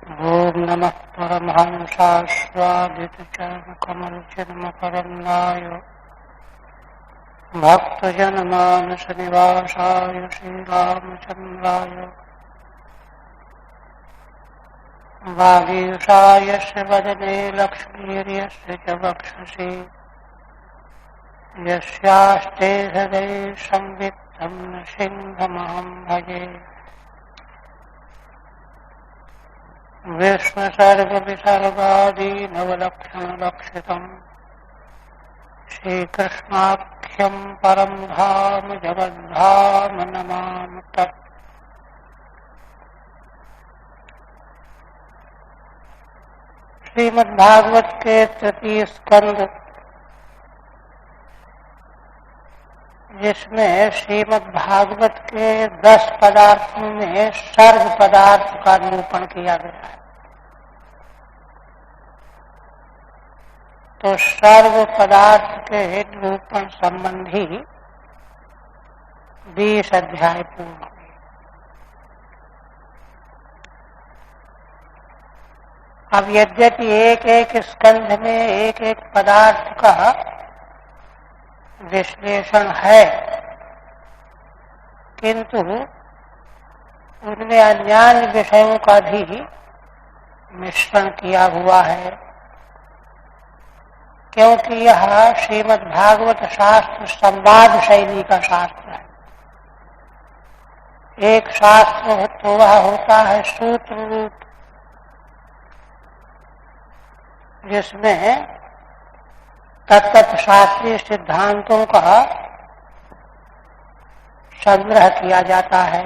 ओम नमः परमहंसास्वादितचरणकमलचिन्मकरन्नाय भक्तजनमानसनिवासाय श्रीरामचन्द्राय वागीशायस्य वदने लक्ष्मीर्यस्य च वक्षसि यस्यास्ते हृदये संवित्तं सिंहमहं भजे। विश्वसर्गविसर्गादीनवलक्षणलक्षितम् श्रीकृष्णाख्यं परं धाम जगद्धाम नमामि तत्। श्रीमद्भागवत के तृतीय स्कंद, जिसमें श्रीमद्भागवत के 10 पदार्थों में सर्व पदार्थ का निरूपण किया गया है। तो सर्व पदार्थ के निरूपण संबंधी 20 अध्याय पूर्ण हुए। अब यद्यपि एक एक स्कंध में एक एक पदार्थ का विश्लेषण है, किंतु उनमें अन्य विषयों का भी मिश्रण किया हुआ है, क्योंकि यह श्रीमद्भागवत शास्त्र संवाद शैली का शास्त्र है। एक शास्त्र तो वह होता है सूत्र रूप, जिसमें तत्त शास्त्रीय सिद्धांतों का संग्रह किया जाता है,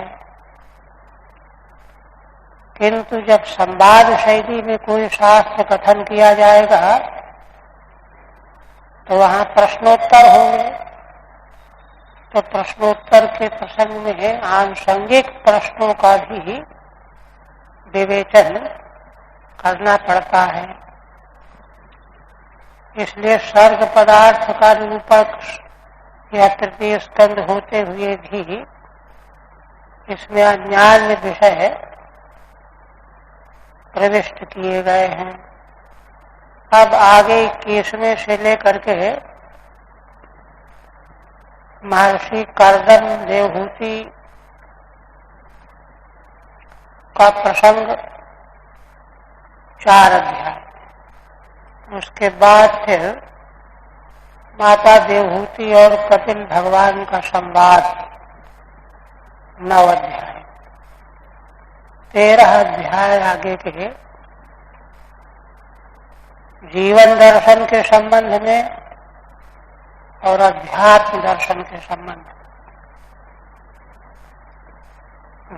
किंतु जब संवाद शैली में कोई शास्त्र कथन किया जाएगा तो वहां प्रश्नोत्तर होंगे। तो प्रश्नोत्तर के प्रसंग में आनुषंगिक प्रश्नों का भी विवेचन करना पड़ता है। इसलिए सर्ग पदार्थ का निरूपक या तृतीय स्कंद होते हुए भी इसमें अन्य विषय प्रविष्ट किए गए हैं। अब आगे 21वें से लेकर के महर्षि कर्दम देवहूति का प्रसंग 4 अध्याय, उसके बाद फिर माता देवहूति और कपिल भगवान का संवाद 9 अध्याय, 13 अध्याय आगे के जीवन दर्शन के संबंध में और अध्यात्म दर्शन के संबंध में,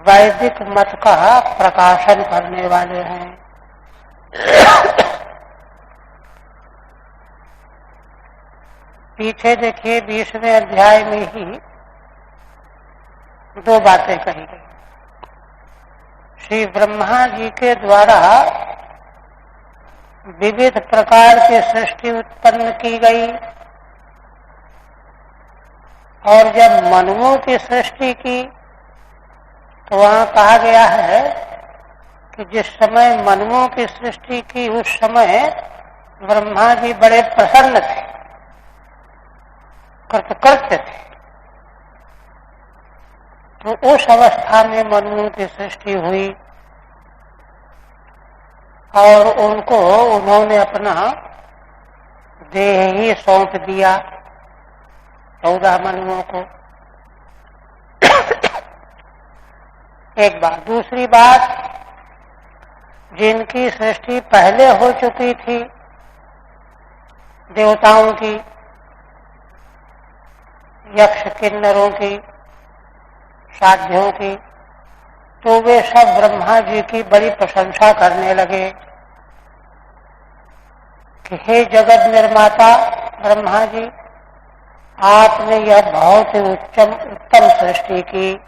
वैदिक मत का प्रकाशन करने वाले हैं। पीछे देखिए 20वें अध्याय में ही 2 बातें कही गई। श्री ब्रह्मा जी के द्वारा विविध प्रकार की सृष्टि उत्पन्न की गई, और जब मनुओं की सृष्टि की तो वहां कहा गया है कि जिस समय मनुओं की सृष्टि की उस समय ब्रह्मा जी बड़े प्रसन्न थे, कृतकृत्य थे। तो उस अवस्था में मनुओं की सृष्टि हुई और उन्होंने अपना देह ही सौंप दिया 14 मनुओं को। एक बात। दूसरी बात, जिनकी सृष्टि पहले हो चुकी थी देवताओं की, यक्ष किन्नरों की, साध्यों की, तो वे सब ब्रह्मा जी की बड़ी प्रशंसा करने लगे कि हे जगत निर्माता ब्रह्मा जी, आपने यह बहुत ही उत्तम सृष्टि की,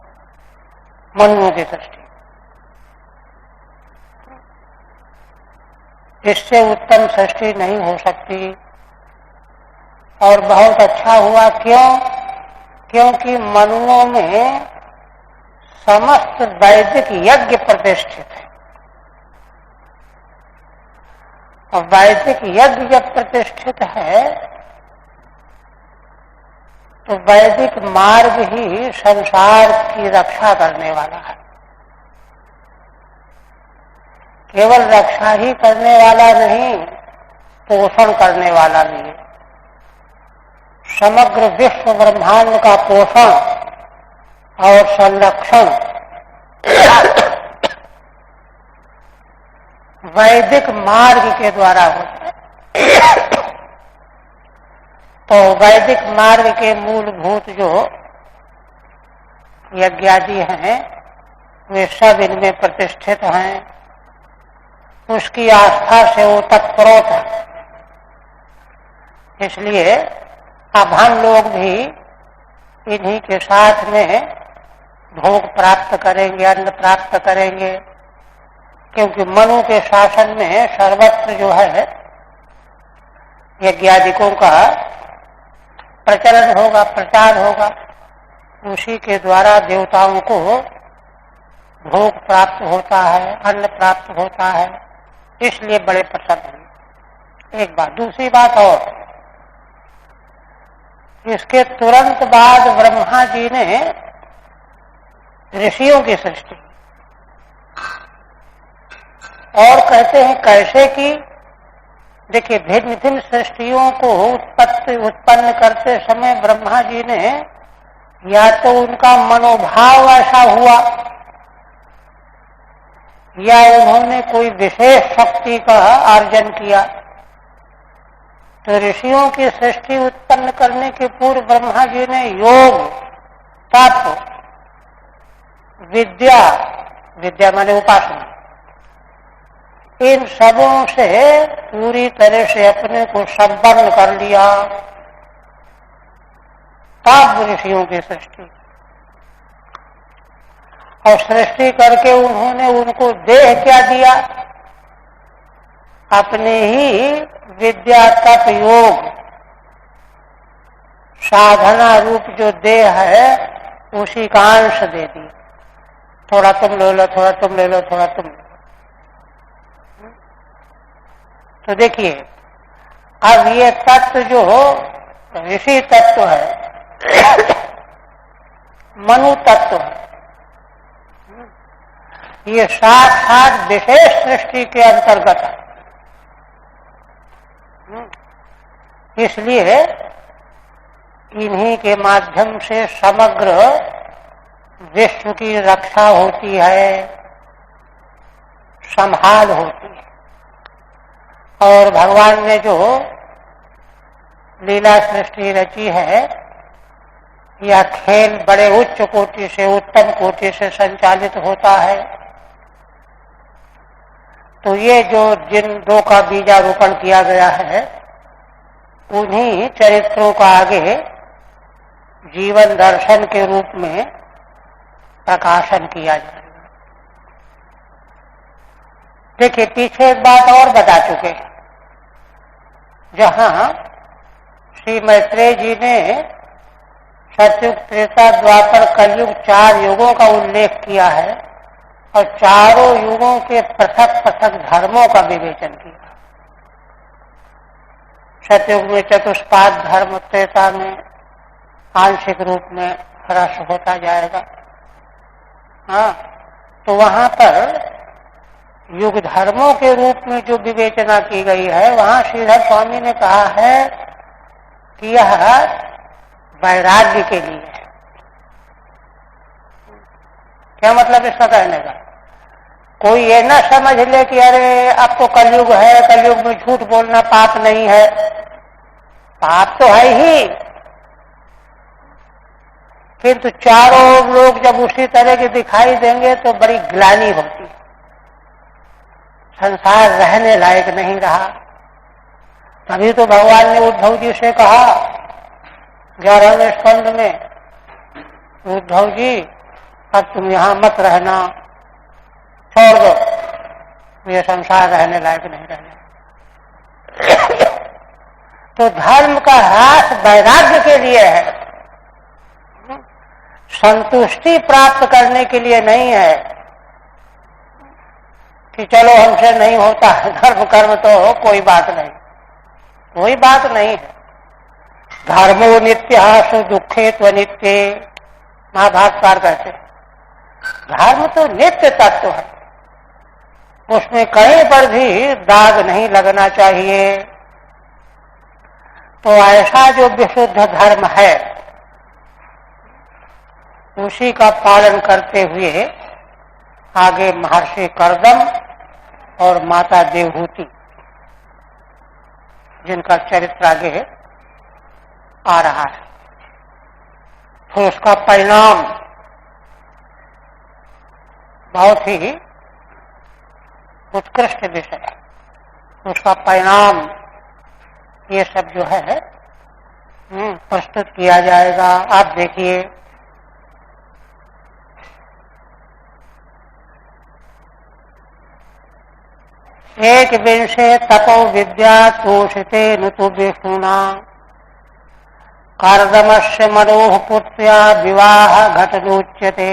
मनुओं की सृष्टि। इससे उत्तम सृष्टि नहीं हो सकती। और बहुत अच्छा हुआ, क्यों? क्योंकि मनुओं में समस्त वैदिक यज्ञ प्रतिष्ठित है। और वैदिक यज्ञ जब प्रतिष्ठित है तो वैदिक मार्ग ही संसार की रक्षा करने वाला है। केवल रक्षा ही करने वाला नहीं, पोषण करने वाला भी है। समग्र विश्व ब्रह्मांड का पोषण और संरक्षण वैदिक मार्ग के द्वारा होता है। तो वैदिक मार्ग के मूलभूत जो यज्ञादि हैं वे सब इनमें प्रतिष्ठित हैं। उसकी आस्था से वो तत्परोत है। इसलिए अब हम लोग भी इन्हीं के साथ में भोग प्राप्त करेंगे, अन्न प्राप्त करेंगे, क्योंकि मनु के शासन में सर्वत्र जो है यज्ञादिकों का प्रचलन होगा, प्रचार होगा। उसी के द्वारा देवताओं को भोग प्राप्त होता है, अन्न प्राप्त होता है, इसलिए बड़े प्रसन्न हैं। एक बात। दूसरी बात और, इसके तुरंत बाद ब्रह्मा जी ने ऋषियों की सृष्टि और कहते हैं कैसे की। देखिए, भिन्न भिन्न सृष्टियों को उत्पन्न करते समय ब्रह्मा जी ने या तो उनका मनोभाव ऐसा हुआ या उन्होंने कोई विशेष शक्ति का अर्जन किया। तो ऋषियों की सृष्टि उत्पन्न करने के पूर्व ब्रह्मा जी ने योग, तप, विद्या, विद्या माने उपासना, इन सबों से पूरी तरह से अपने को संपन्न कर लिया। तब ऋषियों की सृष्टि, और सृष्टि करके उन्होंने उनको देह क्या दिया? अपने ही विद्या, तप, योग, साधना रूप जो देह है उसी का अंश दे दिया। थोड़ा तुम ले लो, थोड़ा तुम ले लो, थोड़ा तुम ले लो। तो देखिए, अब ये तत्व जो ऋषि तत्व है, मनु तत्व है, ये साथ विशेष सृष्टि के अंतर्गत है। इसलिए इन्हीं के माध्यम से समग्र विश्व की रक्षा होती है, संभाल होती है। और भगवान ने जो लीला सृष्टि रची है, यह खेल बड़े उच्च कोटि से, उत्तम कोटि से संचालित होता है। तो ये जो जिन दो का बीजारोपण किया गया है, उन्हीं चरित्रों का आगे जीवन दर्शन के रूप में प्रकाशन किया जाएगा। देखिए, पीछे एक बात और बता चुके हैं, जहां श्री मैत्रेय जी ने सतयुग, त्रेता, द्वापर, कलयुग 4 युगों का उल्लेख किया है और चारों युगों के पृथक पृथक धर्मों का विवेचन किया। सतयुग में चतुष्पाद धर्म, त्रेता में आंशिक रूप में ह्रास होता जाएगा। हाँ, तो वहां पर युग धर्मों के रूप में जो विवेचना की गई है, वहां श्रीधर स्वामी ने कहा है कि यह वैराग्य के लिए है। क्या मतलब इसका कहने का? कोई ये ना समझ ले कि अरे अब तो कलयुग है, कलयुग में झूठ बोलना पाप नहीं है। पाप तो है ही, किंतु चारों लोग जब उसी तरह के दिखाई देंगे तो बड़ी ग्लानि होती है। संसार रहने लायक नहीं रहा। तभी तो भगवान ने उद्धव जी से कहा 11वें स्कंद में, उद्धव जी अब तुम यहां मत रहना, छोड़ दो, ये संसार रहने लायक नहीं रहने। तो धर्म का ह्रास वैराग्य के लिए है, संतुष्टि प्राप्त करने के लिए नहीं है। कि चलो हमसे नहीं होता धर्म कर्म तो कोई बात नहीं, कोई बात नहीं है। धर्मो नित्य सु दुखे त्वनित्ये, महाभारतकार कहते धर्म तो नित्य तत्व है, उसमें कहीं पर भी दाग नहीं लगना चाहिए। तो ऐसा जो विशुद्ध धर्म है उसी का पालन करते हुए आगे महर्षि कर्दम और माता देवहूति जिनका चरित्र आगे आ रहा है, तो उसका परिणाम बहुत ही उत्कृष्ट विषय है। उसका परिणाम ये सब जो है प्रस्तुत किया जाएगा। आप देखिए, एक विंशे तपो विद्या तोषिते नुतु विष्णुना कर्दमस्य मनोः पुत्र्या विवाह घटनोच्यते।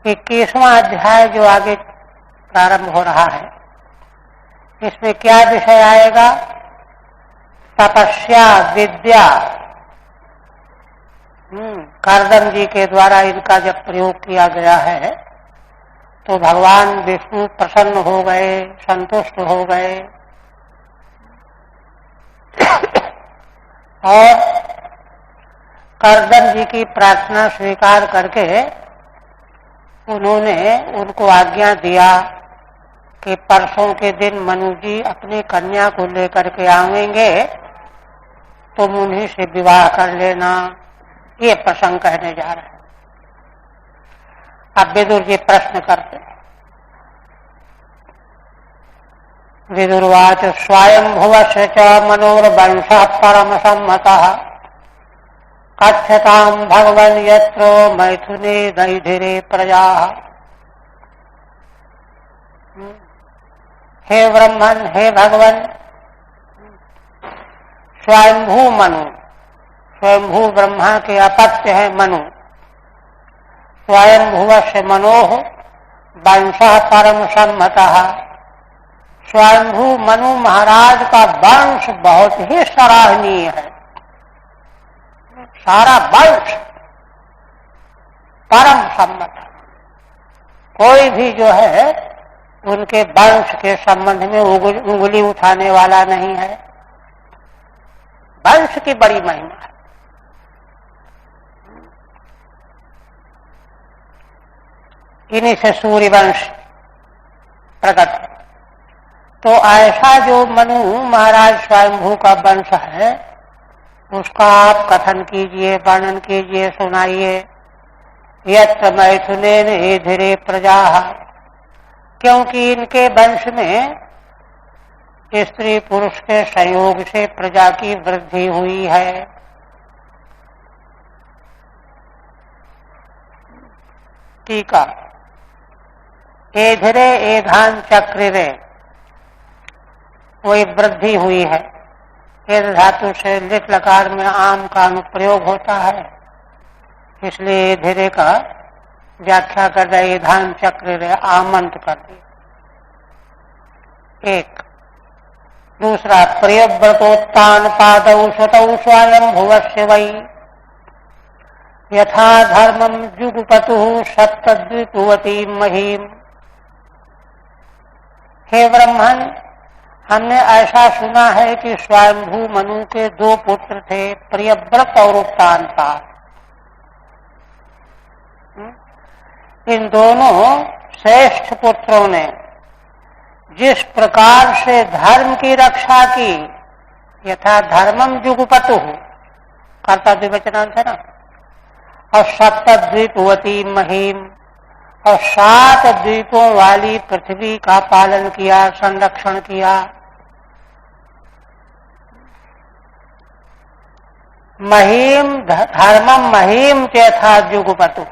21वां अध्याय जो आगे प्रारंभ हो रहा है, इसमें क्या विषय आएगा? तपस्या, विद्या। कर्दम जी के द्वारा इनका जब प्रयोग किया गया है तो भगवान विष्णु प्रसन्न हो गए, संतुष्ट हो गए और कर्दम जी की प्रार्थना स्वीकार करके उन्होंने उनको आज्ञा दिया कि परसों के दिन मनु जी अपनी कन्या को लेकर के आवेंगे, तुम उन्हीं से विवाह कर लेना। ये प्रसंग कहने जा रहे हैं। अब विदुर जी प्रश्न करते हैं। विदुर्वाच स्वयंभुवस्य च मनोर्वंशः परम सम्मतः कथ्यताम् भगवन् यत्र मैथुने दैधिरे प्रजाः। हे ब्रह्मन, हे भगवन, स्वयंभू मनु, स्वयंभू ब्रह्मा के अपत्य है मनु, स्वयंभुवस्य मनोः वंशः परम सम्मतः। स्वयंभू मनु महाराज का वंश बहुत ही सराहनीय है, सारा वंश परम सम्मत है। कोई भी जो है उनके वंश के संबंध में उंगली उठाने वाला नहीं है। वंश की बड़ी महिमा है। इन्हीं से सूर्य वंश प्रकट है। तो ऐसा जो मनु महाराज स्वयंभू का वंश है उसका आप कथन कीजिए, वर्णन कीजिए, सुनाइए। यत्र मैथुनेन एधिरे प्रजाः, क्योंकि इनके वंश में स्त्री पुरुष के संयोग से प्रजा की वृद्धि हुई है। टीका, एधिरे एधान चक्रिरे, वही वृद्धि हुई है। एध धातु से लिट लकार में आम का अनुप्रयोग होता है, इसलिए एधिरे का व्याख्या कर रहे एधान चक्रिरे, आमंत कर दिया। एक दूसरा, प्रियव्रतोत्तान पादौ स्वतौ स्वयंभुवस्य वै यथा धर्मम जुगुपतुः सप्तद्विपुवती महीम। हे ब्रह्मन, हमने ऐसा सुना है कि स्वयंभू मनु के 2 पुत्र थे, प्रियव्रत और उत्तानपाद। इन दोनों श्रेष्ठ पुत्रों ने जिस प्रकार से धर्म की रक्षा की, यथा धर्मम जुगुपतुः, कर्ता द्विवचनांत है ना, और सप्तद्वीपवती महीम, और 7 द्वीपों वाली पृथ्वी का पालन किया, संरक्षण किया। महीम धर्मम महीम चैथा जुगुपतु,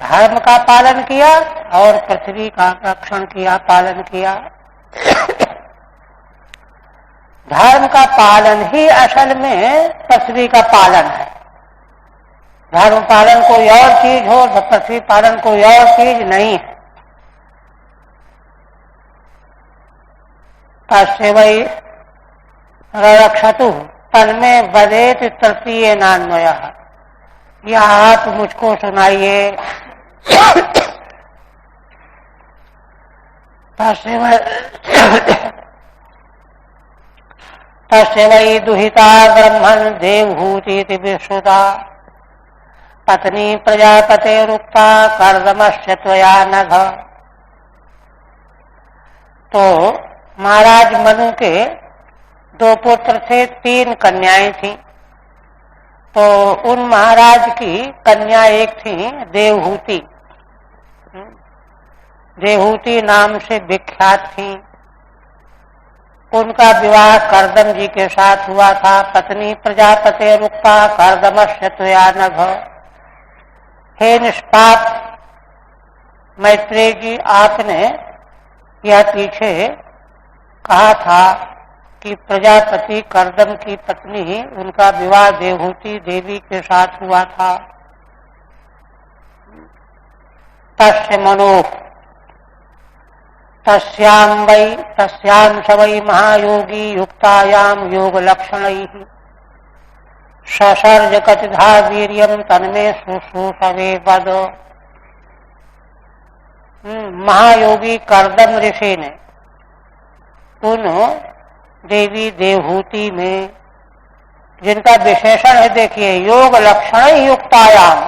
धर्म का पालन किया और पृथ्वी का रक्षण किया, पालन किया। धर्म का पालन ही असल में पृथ्वी का पालन है। धर्म पालन कोई और चीज हो, पृथ्वी पालन कोई और चीज नहीं है। तस्य वै रक्षतु तन्में वदेत तृतीय नान्वय। यह आप मुझको सुनाइए। तस्य वै दुहिता ब्रह्मन् देवहूति विश्रुता पत्नी प्रजापतेरुक्ता कर्दमस्य त्वया नघ। तो महाराज मनु के 2 पुत्र थे, 3 कन्याएं थीं। तो उन महाराज की कन्या एक थी देवहूति। देवहूति नाम से विख्यात थी। उनका विवाह कर्दम जी के साथ हुआ था। पत्नी प्रजापतेरुक्ता कर्दमस्य त्वया नघ। हे निष्पाप मैत्रेय जी, आपने यह पीछे कहा था कि प्रजापति कर्दम की पत्नी, उनका विवाह देवहूति देवी के साथ हुआ था। तस्य मनोः तस्यां स वै महायोगी युक्तायां योग लक्षणैः ससर्ज कतिधा वीर्यं तन्मे शुश्रूषवे वद। महायोगी कर्दम ऋषि ने उन देवी देवहूति में, जिनका विशेषण है देखिए, योग लक्षण युक्तायाम,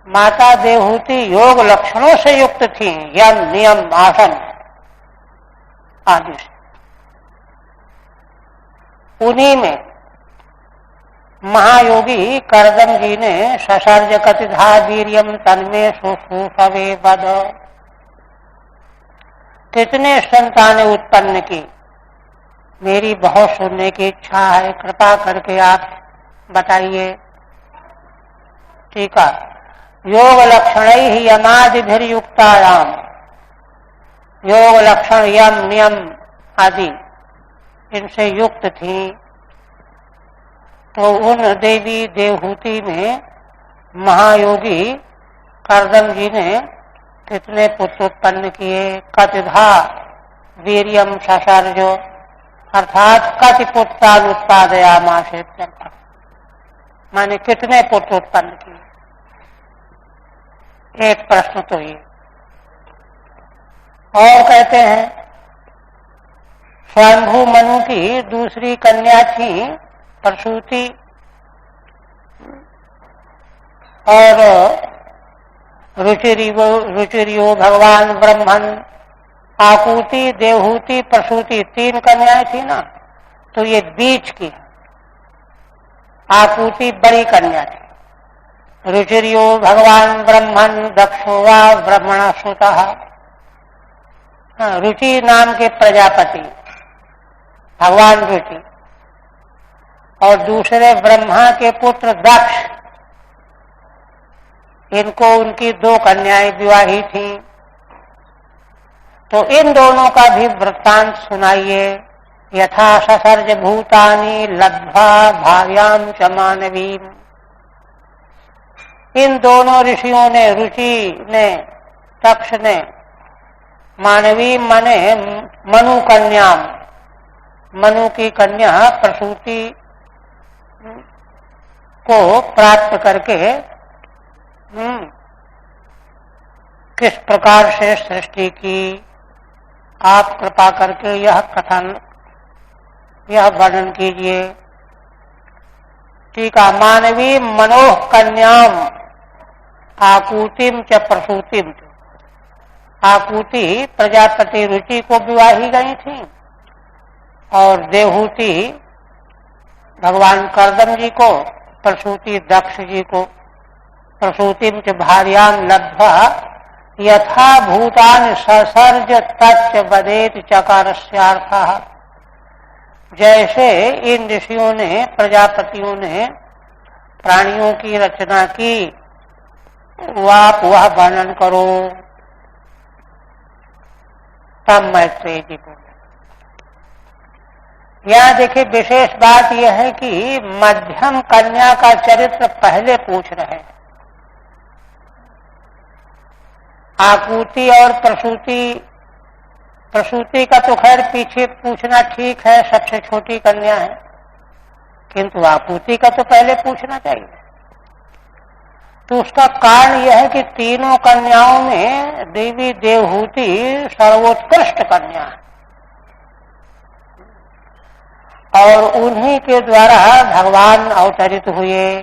माता देवहूति योग लक्षणों से युक्त थी, यम नियम आसन आदि से। उन्हीं में महायोगी कर्दम जी ने ससर्ज कतिधा वीर्यम तन्मे शुश्रूषवे वद, कितने संतानें उत्पन्न की, मेरी बहुत सुनने की इच्छा है, कृपा करके आप बताइए। ठीक है। योग लक्षण ही यमादिभिर्युक्तायाम, योग लक्षण यम नियम आदि इनसे युक्त थी। तो उन देवी देवहूति में महायोगी कर्दम जी ने कितने पुत्र उत्पन्न किए। कतिधा वीर्यम ससर्जो, अर्थात कति पुत्रान उत्पादयामासे, माने कितने पुत्र उत्पन्न किए। एक प्रश्न तो ये। और कहते हैं स्वयंभू मनु की दूसरी कन्या थी प्रसूति, और रुचिरियो भगवान ब्रह्मन, आकुति देवहूति प्रसूति, 3 कन्याएं थी ना। तो ये बीच की आकुति बड़ी कन्या थी। रुचिरियो भगवान ब्रह्मन दक्षो वा ब्रह्मण सुतः, रुचि नाम के प्रजापति भगवान रुचि, और दूसरे ब्रह्मा के पुत्र दक्ष, इनको उनकी 2 कन्याएं विवाही थीं। तो इन दोनों का भी वृत्तांत सुनाइए। यथा ससर्ज भूतानि लब्ध्वा भार्यां च मानवीं। इन दोनों ऋषियों ने, रुचि ने, दक्ष ने, मानवी माने मनु कन्या, मनु की कन्या प्रसूति को प्राप्त करके किस प्रकार से सृष्टि की, आप कृपा करके यह कथन, यह वर्णन कीजिए। ठीक है। मानवी मनोह कन्याम आकुतिम च प्रसूतिम, आकुति प्रजापति रुचि को विवाही गई थी, और देवहूति भगवान कर्दम जी को, प्रसूति दक्ष जी को। प्रसूतिम च भार्यां लब्ध्वा यथा भूतान ससर्ज तच्च वदेत चकारस्यार्थः। जैसे इन ऋषियों ने, प्रजापतियों ने प्राणियों की रचना की, आप वह वर्णन करो। तब मैत्रेय जी बोले, यहाँ देखिए विशेष बात यह है कि मध्यम कन्या का चरित्र पहले पूछ रहे हैं। आकुति और प्रसूति का तो खैर पीछे पूछना ठीक है, सबसे छोटी कन्या है, किंतु आकुति का तो पहले पूछना चाहिए। तो उसका कारण यह है कि तीनों कन्याओं में देवी देवहूति सर्वोत्कृष्ट कन्या है और उन्हीं के द्वारा भगवान अवतरित हुए।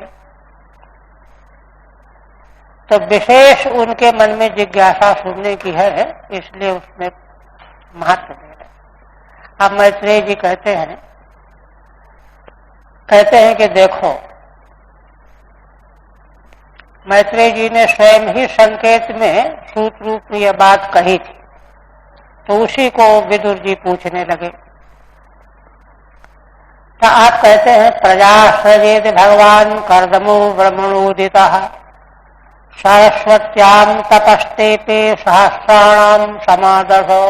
तो विशेष उनके मन में जिज्ञासा सुनने की है, इसलिए उसमें महत्व दे रहे। अब मैत्रेय जी कहते हैं कि देखो, मैत्रेय जी ने स्वयं ही संकेत में सूत्र रूप में यह बात कही थी, तो उसी को विदुर जी पूछने लगे। तो आप कहते हैं प्रजा सजेत भगवान कर्दमो ब्रह्मणोदिता सरस्वत्याम तपस्तेपे सहस्राणाम समादर्शो।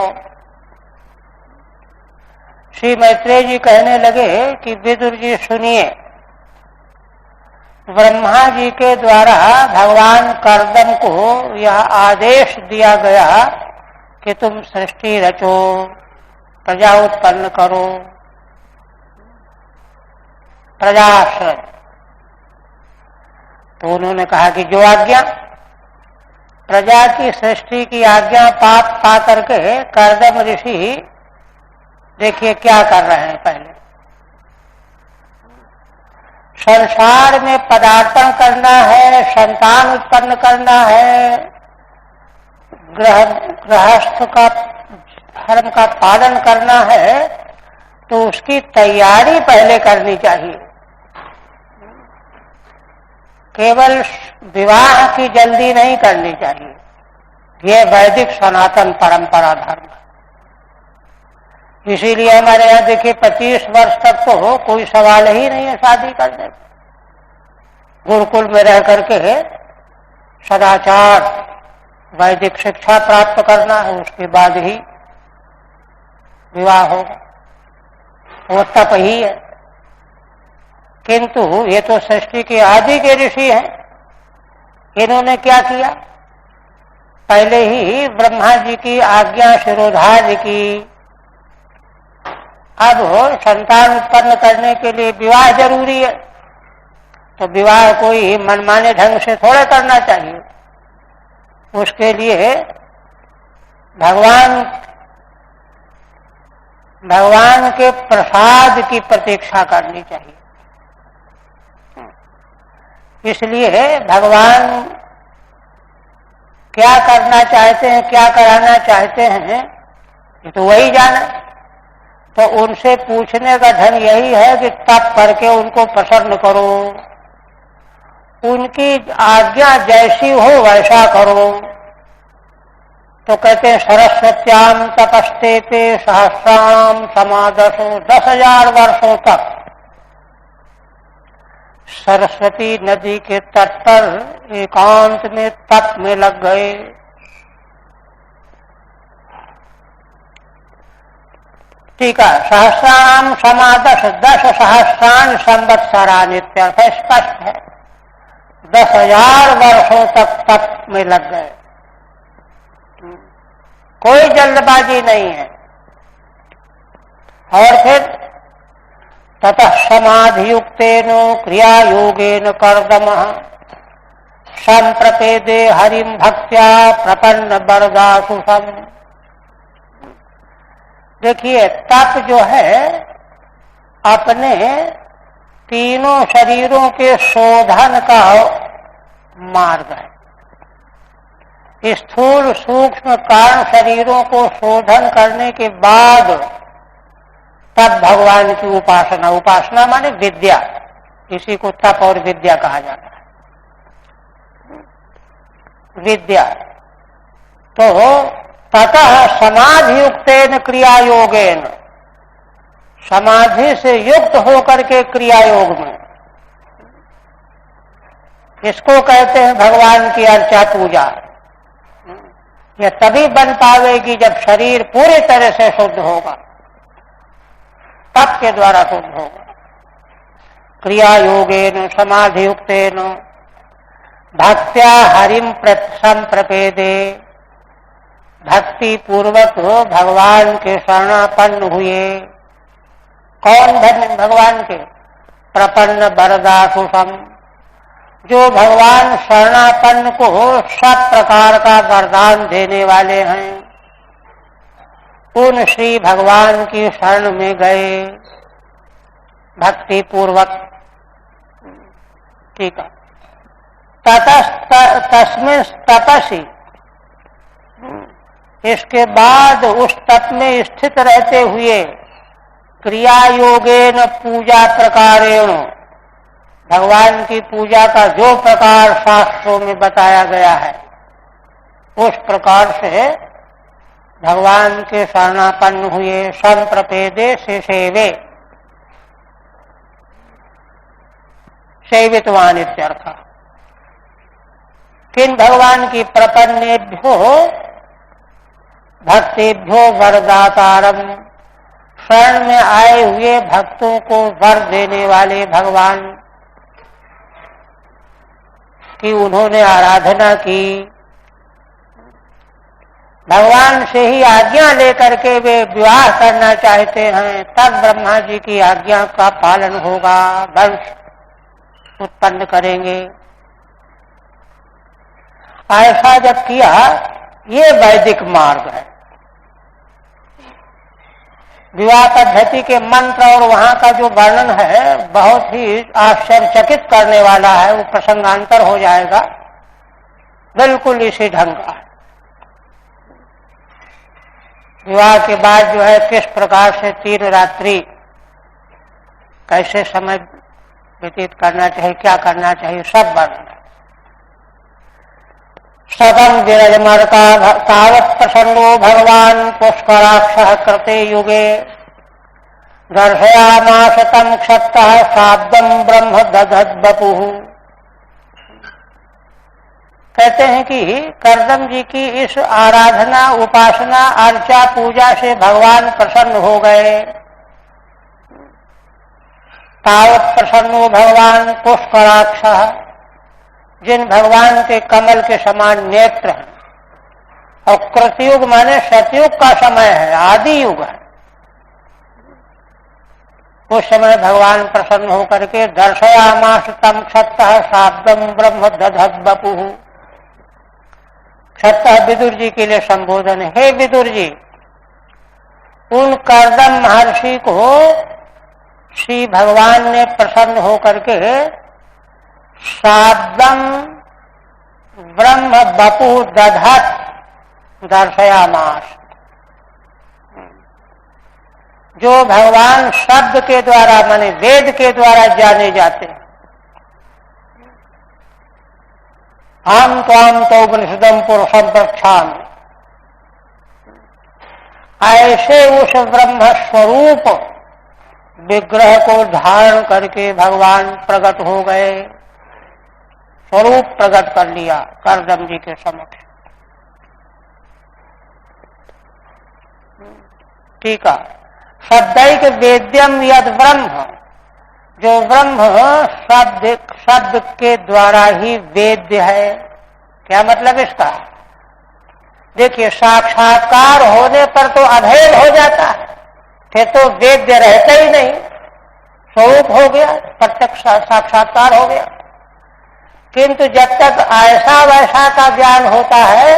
श्री मैत्रेय जी कहने लगे कि विदुर जी सुनिए, ब्रह्मा जी के द्वारा भगवान कर्दम को यह आदेश दिया गया कि तुम सृष्टि रचो, प्रजा उत्पन्न करो, प्रजाश्रय। तो उन्होंने कहा कि जो आज्ञा, प्रजा की सृष्टि की आज्ञा पा करके कर्दम ऋषि देखिए क्या कर रहे हैं। पहले संसार में पदार्पण करना है, संतान उत्पन्न करना है, गृहस्थ का धर्म का पालन करना है, तो उसकी तैयारी पहले करनी चाहिए। केवल विवाह की जल्दी नहीं करनी चाहिए। यह वैदिक सनातन परंपरा धर्म है। इसीलिए हमारे यहाँ देखिए 25 वर्ष तक तो कोई सवाल ही नहीं है शादी करने का। गुरुकुल में रह करके सदाचार वैदिक शिक्षा प्राप्त करना है, उसके बाद ही विवाह होगा। वो तप ही है। किंतु ये तो सृष्टि के आदि के ऋषि हैं। इन्होंने क्या किया, पहले ही ब्रह्मा जी की आज्ञा शिरोधार्य की। अब संतान उत्पन्न करने के लिए विवाह जरूरी है, तो विवाह कोई मनमाने ढंग से थोड़ा करना चाहिए। उसके लिए भगवान के प्रसाद की प्रतीक्षा करनी चाहिए। इसलिए भगवान क्या करना चाहते हैं, क्या कराना चाहते हैं, ये तो वही जाना। तो उनसे पूछने का ढंग यही है कि तप करके उनको प्रसन्न करो, उनकी आज्ञा जैसी हो वैसा करो। तो कहते हैं सरस्वत्याम तपस्तेपे सहस्राणाम समादर्शो। 10,000 वर्षों तक सरस्वती नदी के तट पर एकांत में तप में लग गए। ठीक है, सहस्राणाम समादर्श 10 सहस्रान संवत्सरा नित्यर्थ स्पष्ट है। 10,000 वर्षों तक तप में लग गए। कोई जल्दबाजी नहीं है। और फिर ततः समाधियुक्तेन क्रिया योगेन कर्दमः संप्रपेदे हरिम भक्त्या प्रपन्न वरदासुषम। देखिए तप जो है अपने तीनों शरीरों के शोधन का मार्ग है। स्थूल सूक्ष्म कारण शरीरों को शोधन करने के बाद तब भगवान की उपासना। उपासना माने विद्या, इसी को तप और विद्या कहा जाता है। विद्या तो ततः समाधियुक्तेन क्रिया योगेन, समाधि से युक्त होकर के क्रिया योग में, इसको कहते हैं भगवान की अर्चा पूजा। यह तभी बन पावेगी जब शरीर पूरी तरह से शुद्ध होगा। तप के द्वारा शुद्ध होगा। क्रिया योगेन समाधियुक्तेन भक्त्या हरिम संप्रपेदे, भक्ति पूर्वक भगवान के शरणापन्न हुए। कौन भगवान के? प्रपन्न वरदासुषम, जो भगवान शरणापन्न को सब प्रकार का वरदान देने वाले हैं, उन श्री भगवान की शरण में गए भक्ति पूर्वक। ठीक है। तस्मिन् तपसि, इसके बाद उस तप में स्थित रहते हुए क्रिया योगेन पूजा प्रकारेण, भगवान की पूजा का जो प्रकार शास्त्रों में बताया गया है उस प्रकार से भगवान के शरणापन्न हुए। संप्रपेदे से सेवे, सेवितवान इत्यर्थ। किन भगवान की? प्रपन्नेभ्यो भक्तेभ्यो वरदातारम, शरण में आए हुए भक्तों को वर देने वाले भगवान की उन्होंने आराधना की। भगवान से ही आज्ञा लेकर के वे विवाह करना चाहते हैं, तब ब्रह्मा जी की आज्ञा का पालन होगा, वंश उत्पन्न करेंगे। ऐसा जब किया, ये वैदिक मार्ग है। विवाह पद्धति के मंत्र और वहां का जो वर्णन है बहुत ही आश्चर्यचकित करने वाला है, वो प्रसंगांतर हो जाएगा। बिल्कुल इसी ढंग का है। विवाह के बाद जो है किस प्रकार से 3 रात्रि कैसे समय व्यतीत करना चाहिए, क्या करना चाहिए, सब वर्णन है। सदम विरजमर्का तावत् प्रसन्नो भगवान पुष्कराक्षः कृते युगे दर्शयामास तं क्षत्तः शाब्दं ब्रह्म दधद्वपुः। कहते हैं कि कर्दम जी की इस आराधना, उपासना, अर्चा, पूजा से भगवान प्रसन्न हो गए। तावत् प्रसन्नो भगवान पुष्कराक्षः, जिन भगवान के कमल के समान नेत्र हैं। और कृतयुग माने सतयुग का समय है, आदि युग है। उस समय भगवान प्रसन्न होकर के दर्शयामास तं क्षत्तः शाब्दं ब्रह्म दधद्वपुः। क्षत्तः विदुर जी के लिए संबोधन है। हे विदुर जी, उन कर्दम महर्षि को श्री भगवान ने प्रसन्न होकर के शाब्दम ब्रह्म बपु दधत दर्शयामास, जो भगवान शब्द के द्वारा माने वेद के द्वारा जाने जाते हैं। हम त्वाम तो उपनिषदम पुरुषम प्रक्षामि, ऐसे उस ब्रह्म स्वरूप विग्रह को धारण करके भगवान प्रकट हो गए, स्वरूप प्रकट कर लिया कर्दम जी के समक्ष। ठीक है। शब्दैक वेद्यम यद ब्रह्म, जो ब्रह्म शब्द के द्वारा ही वेद्य है। क्या मतलब इसका? देखिए, साक्षात्कार होने पर तो अभेद हो जाता है, फिर तो वेद्य रहता ही नहीं, स्वरूप हो गया, प्रत्यक्ष साक्षात्कार हो गया। किंतु जब तक ऐसा वैसा का ज्ञान होता है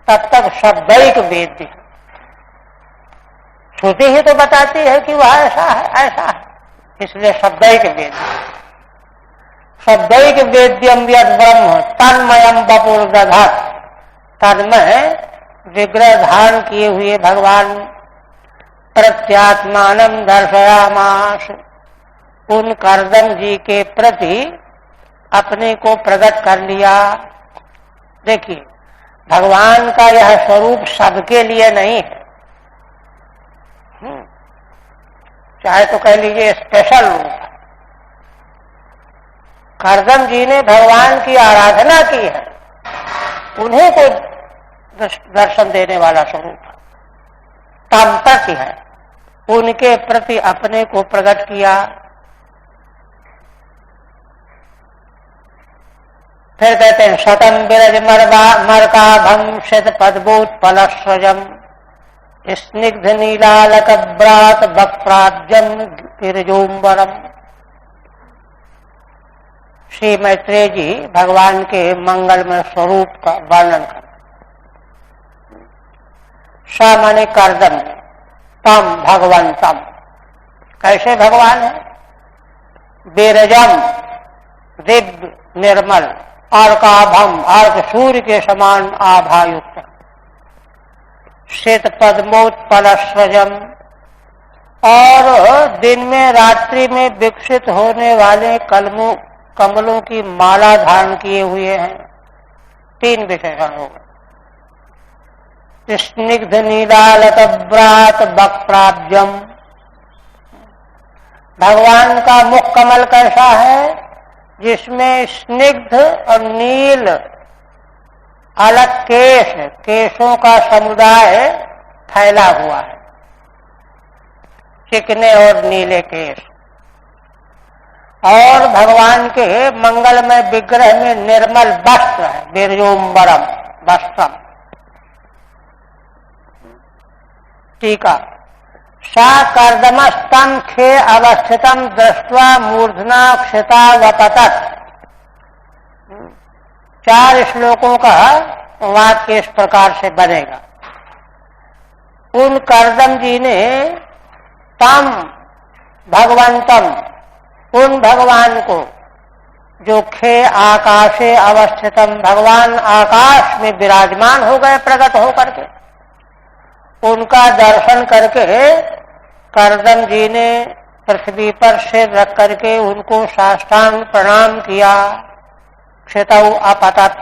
तब तक शब्दैक वेद्य है। श्रुति ही तो बताती है कि वह ऐसा है, ऐसा है, इसलिए शब्दैक वेद्य। शब्दैक वेद्यम यद ब्रह्म तन्मयम वपुर्दधत्, तन्मय विग्रह धारण किए हुए भगवान प्रत्यात्मानम दर्शयामास, उन कर्दम जी के प्रति अपने को प्रकट कर लिया। देखिए, भगवान का यह स्वरूप सबके लिए नहीं है, चाहे तो कह लीजिए स्पेशल रूप है। कर्दम जी ने भगवान की आराधना की है, उन्हीं को दर्शन देने वाला स्वरूप है, तम तक है। उनके प्रति अपने को प्रकट किया। फिर कहते हैं शतम बिरज मरकाभम शत पद्मोत्पलस्वजम स्निग्ध नीलालकब्रात वक्त्राब्जम गिरिजोम्बरम। श्री मैत्रेय जी भगवान के मंगलमय स्वरूप का वर्णन कर। स माने कर्दम, तम भगवंतम, कैसे भगवान है? बिरजम दिव्य निर्मल, अर्काभम अर्क सूर्य के समान आभायुक्त, श्वेत पद्मोत्पलस्वजम और दिन में रात्रि में विकसित होने वाले कमलों की माला धारण किए हुए हैं। 3 विशेषण हो गए। स्निग्ध नीलालकब्रात वक्त्राब्जम, भगवान का मुख कमल कैसा है? जिसमें स्निग्ध और नील अलग केशों का समुदाय फैला हुआ है, चिकने और नीले केश। और भगवान के मंगलमय विग्रह में निर्मल वस्त्र है, बिरजोम्बरम वस्त्रम। टीका सा कर्दमस्तम खे अवस्थितम दृष्ट्वा मूर्धना क्षिता वपतत। 4 श्लोकों का वाक्य इस प्रकार से बनेगा। उन कर्दम जी ने तम भगवंतम, उन भगवान को जो खे आकाशे अवस्थितम, भगवान आकाश में विराजमान हो गए प्रकट होकर के, उनका दर्शन करके कर्दम जी ने पृथ्वी पर सिर रख करके उनको साष्टांग प्रणाम किया। क्षितौ अपतत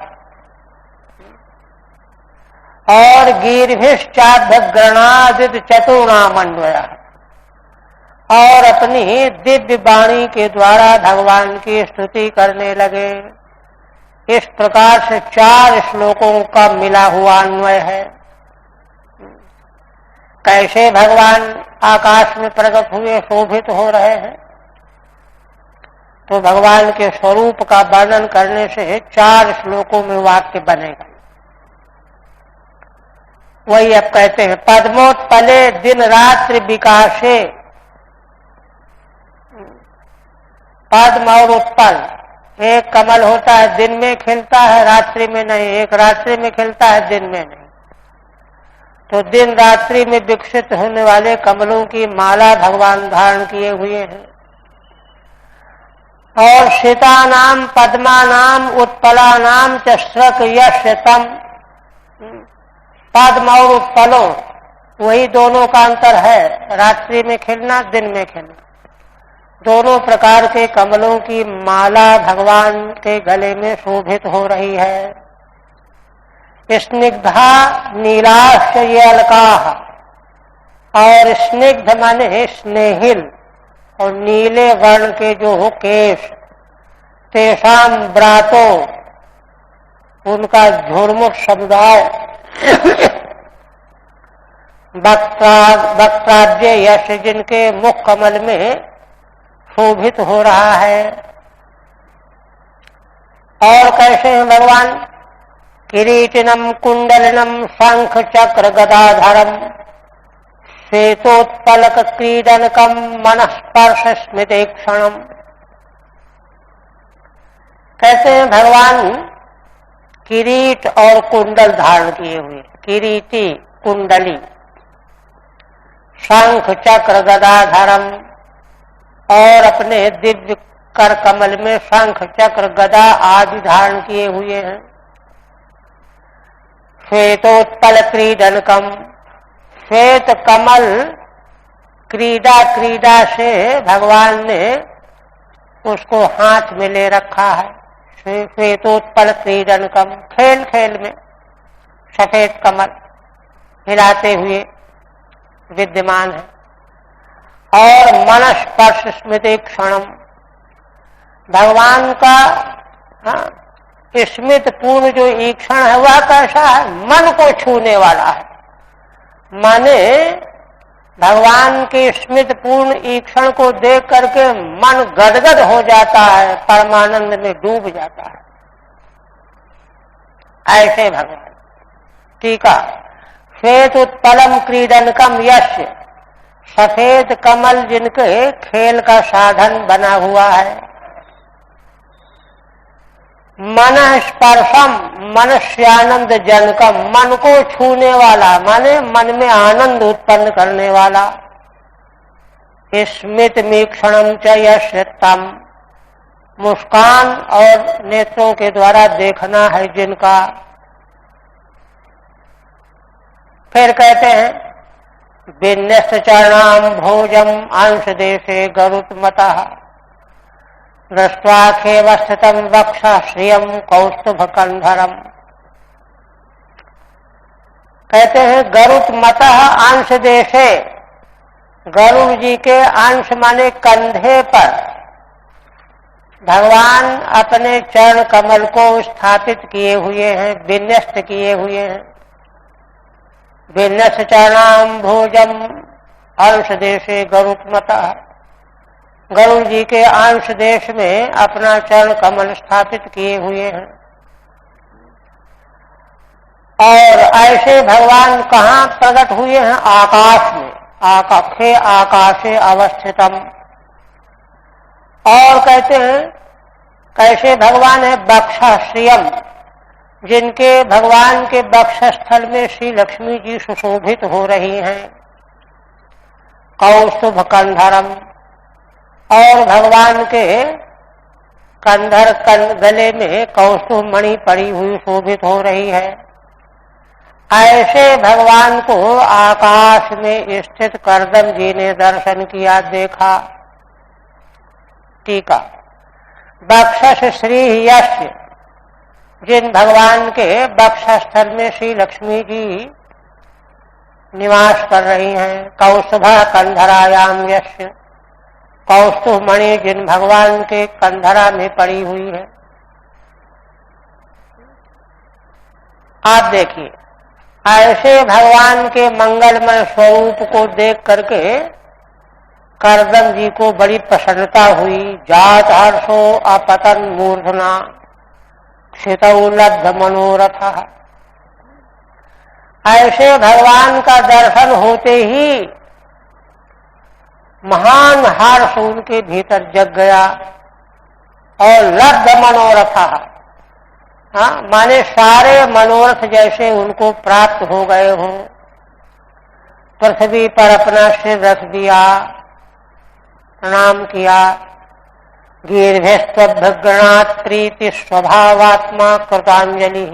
और गीर्भिश्चाभ्यग्रणादित चतुर्णामन्वय, और अपनी दिव्य वाणी के द्वारा भगवान की स्तुति करने लगे। इस प्रकार से 4 श्लोकों का मिला हुआ अन्वय है। कैसे भगवान आकाश में प्रकट हुए, शोभित हो रहे हैं, तो भगवान के स्वरूप का वर्णन करने से 4 श्लोकों में वाक्य बनेगा। वही अब कहते हैं पद्मोत्पले दिन रात्रि विकासे। पद्म और उत्पल, एक कमल होता है दिन में खिलता है रात्रि में नहीं, एक रात्रि में खिलता है दिन में नहीं। तो दिन रात्रि में विकसित होने वाले कमलों की माला भगवान धारण किए हुए हैं। और सीता नाम पद्मा नाम उत्पला नाम च स्रक यशतम। पद्म और उत्पलों, वही दोनों का अंतर है, रात्रि में खिलना दिन में खिलना। दोनों प्रकार के कमलों की माला भगवान के गले में शोभित हो रही है। स्निग्धा नीलाश्च ये अलकाह, और स्निग्ध माने स्नेहिल, और नीले वर्ण के जो हो केश, तेषाम ब्रातो, उनका झुरमुख समुदाय, वक्त्राब्ज यश, जिनके मुख कमल में शोभित हो रहा है। और कैसे हैं भगवान? किरीटिनम कुंडलिनम शंख चक्र गदाधरम श्वेतोत्पलक क्रीडनकम मनस्पर्श स्मृतिक्षणम। कहते हैं भगवान किरीट और कुंडल धारण किए हुए, किरीटी कुंडली, शंख चक्र गदाधरम, और अपने दिव्य कर कमल में शंख चक्र गदा आदि धारण किए हुए हैं। श्वेतोत्पल क्रीडनकम, श्वेत कमल क्रीडा से भगवान ने उसको हाथ में ले रखा है। श्वेतोत्पल क्रीडनकम, खेल खेल में सफेद कमल हिलाते हुए विद्यमान है। और मनस्पर्श स्मृति क्षणम, भगवान का स्मित पूर्ण जो ईक्षण है वह कैसा है? मन को छूने वाला है। माने भगवान के स्मित पूर्ण ईक्षण को देख करके मन गदगद हो जाता है, परमानंद में डूब जाता है। ऐसे भगवान। टीका, श्वेत उत्पलम क्रीडनकम यस्य, सफेद कमल जिनके खेल का साधन बना हुआ है। मन स्पर्शम मनस्यानंद जनकम, मन को छूने वाला, माने मन में आनंद उत्पन्न करने वाला। स्मित मीक्षणम च यस्य तम, मुस्कान और नेत्रों के द्वारा देखना है जिनका। फिर कहते हैं विन्यस्त चरणाम भोजम अंश देशे गरुत्मतः, दृष्ट्वाखेवस्थितम वक्षा श्रियम कौस्तुभ कंधरम। कहते हैं गरुत्मतः अंश देशे, गरुड़ जी के अंश माने कंधे पर भगवान अपने चरण कमल को स्थापित किए हुए हैं, विन्यस्त किए हुए हैं। विन्यस्त चरणाम भोजम अंश देशे गरुत्मतः, गरुड़ जी के अंश देश में अपना चरण कमल स्थापित किए हुए हैं। और ऐसे भगवान कहाँ प्रकट हुए हैं? आकाश में, आकाशे आकाशे अवस्थितम। और कहते हैं कैसे भगवान है? बक्षाश्रियम, जिनके भगवान के बक्षस्थल में श्री लक्ष्मी जी सुशोभित हो रही हैं। कौस्तुभ कंधरम, और भगवान के कंधर गले में कौस्तुभ मणि पड़ी हुई शोभित हो रही है। ऐसे भगवान को आकाश में स्थित करदम जी ने दर्शन किया, देखा। टीका, बक्षस श्री यस्य, जिन भगवान के बक्षस्थल में श्री लक्ष्मी जी निवास कर रही हैं। कौस्तुभा कंधरायाम यस्य, कौस्तुभ मणि जिन भगवान के कंधरा में पड़ी हुई है। आप देखिए, ऐसे भगवान के मंगलमय स्वरूप को देख करके करदम जी को बड़ी प्रसन्नता हुई। जात हर्षो अपतन मूर्धना क्षितौ लब्ध मनोरथ। ऐसे भगवान का दर्शन होते ही महान हर्ष उनके भीतर जग गया। और लब्ध मनोरथ, हाँ माने सारे मनोरथ जैसे उनको प्राप्त हो गए हों। पृथ्वी पर अपना सिर रख दिया, प्रणाम किया। गीर्भस्तभ्रगणात् प्रीति स्वभावात्मा कृतांजलि।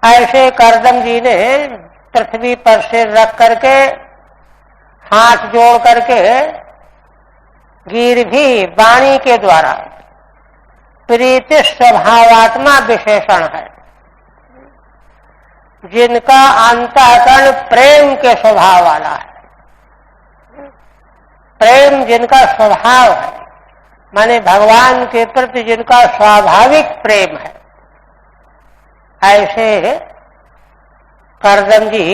ऐसे करदम जी ने पृथ्वी पर सिर रख करके, हाथ जोड़ करके, गिर भी वाणी के द्वारा, प्रीति स्वभावात्मा विशेषण है, जिनका अंतःकरण प्रेम के स्वभाव वाला है। प्रेम जिनका स्वभाव है, माने भगवान के प्रति जिनका स्वाभाविक प्रेम है, ऐसे करदम जी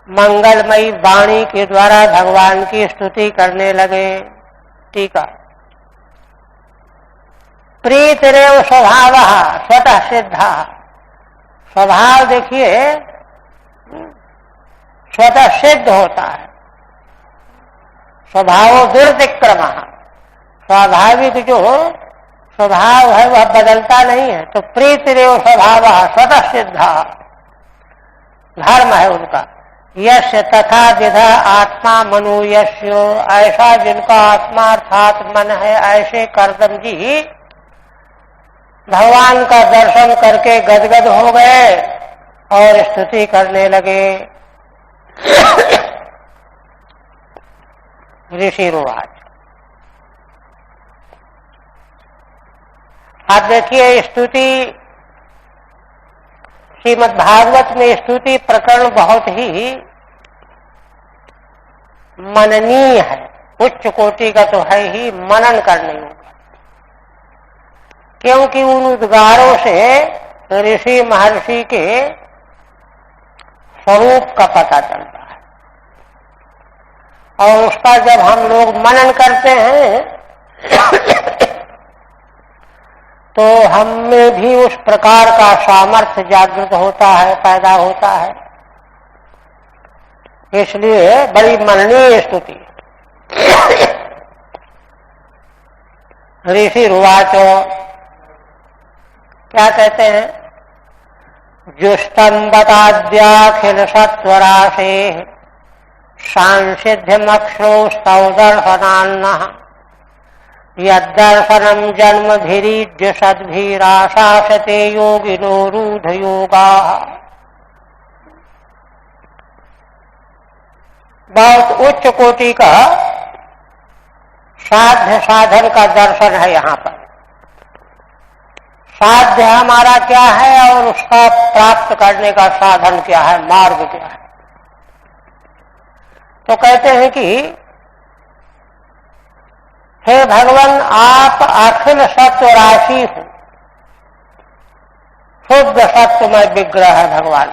मंगलमयी वाणी के द्वारा भगवान की स्तुति करने लगे। टीका, प्रीतिरेव स्वभाव स्वतः सिद्धा। स्वभाव देखिए स्वतः सिद्ध होता है। स्वभाव दुर्विक्रम, स्वाभाविक जो स्वभाव है वह बदलता नहीं है। तो प्रीतिरेव स्वभाव स्वतः सिद्धा, धर्म है उनका। यश तथा विधा आत्मा मनु यश्यो, ऐसा जिनका आत्मा अर्थात मन है, ऐसे करदम जी भगवान का दर्शन करके गदगद हो गए और स्तुति करने लगे। ऋषि रुवाच। आप देखिए स्तुति, श्रीमद् भागवत में स्तुति प्रकरण बहुत ही मननीय है, उच्च कोटि का तो है ही, मनन करने होगा। क्योंकि उन उद्गारों से ऋषि महर्षि के स्वरूप का पता चलता है। और उसका जब हम लोग मनन करते हैं तो हम में भी उस प्रकार का सामर्थ्य जागृत होता है, पैदा होता है। इसलिए बड़ी मननीय स्तुति। ऋषि रुवाचो, क्या कहते हैं? जुष्टम बताद्याखिल सत्वराशे सांसिध्यमक्षो स्तौदर्शनान्नः यद्दर्शनम जन्मभिरीड्य सद्भिराशासते योगिनो रूढ़ योगा। बहुत उच्च कोटि का साध्य साधन का दर्शन है यहाँ पर। साध्य हमारा क्या है और उसका प्राप्त करने का साधन क्या है, मार्ग क्या है। तो कहते हैं कि हे भगवान, आप अखिल सत्व राशि हो, शुद्ध सत्यमय विग्रह है भगवान।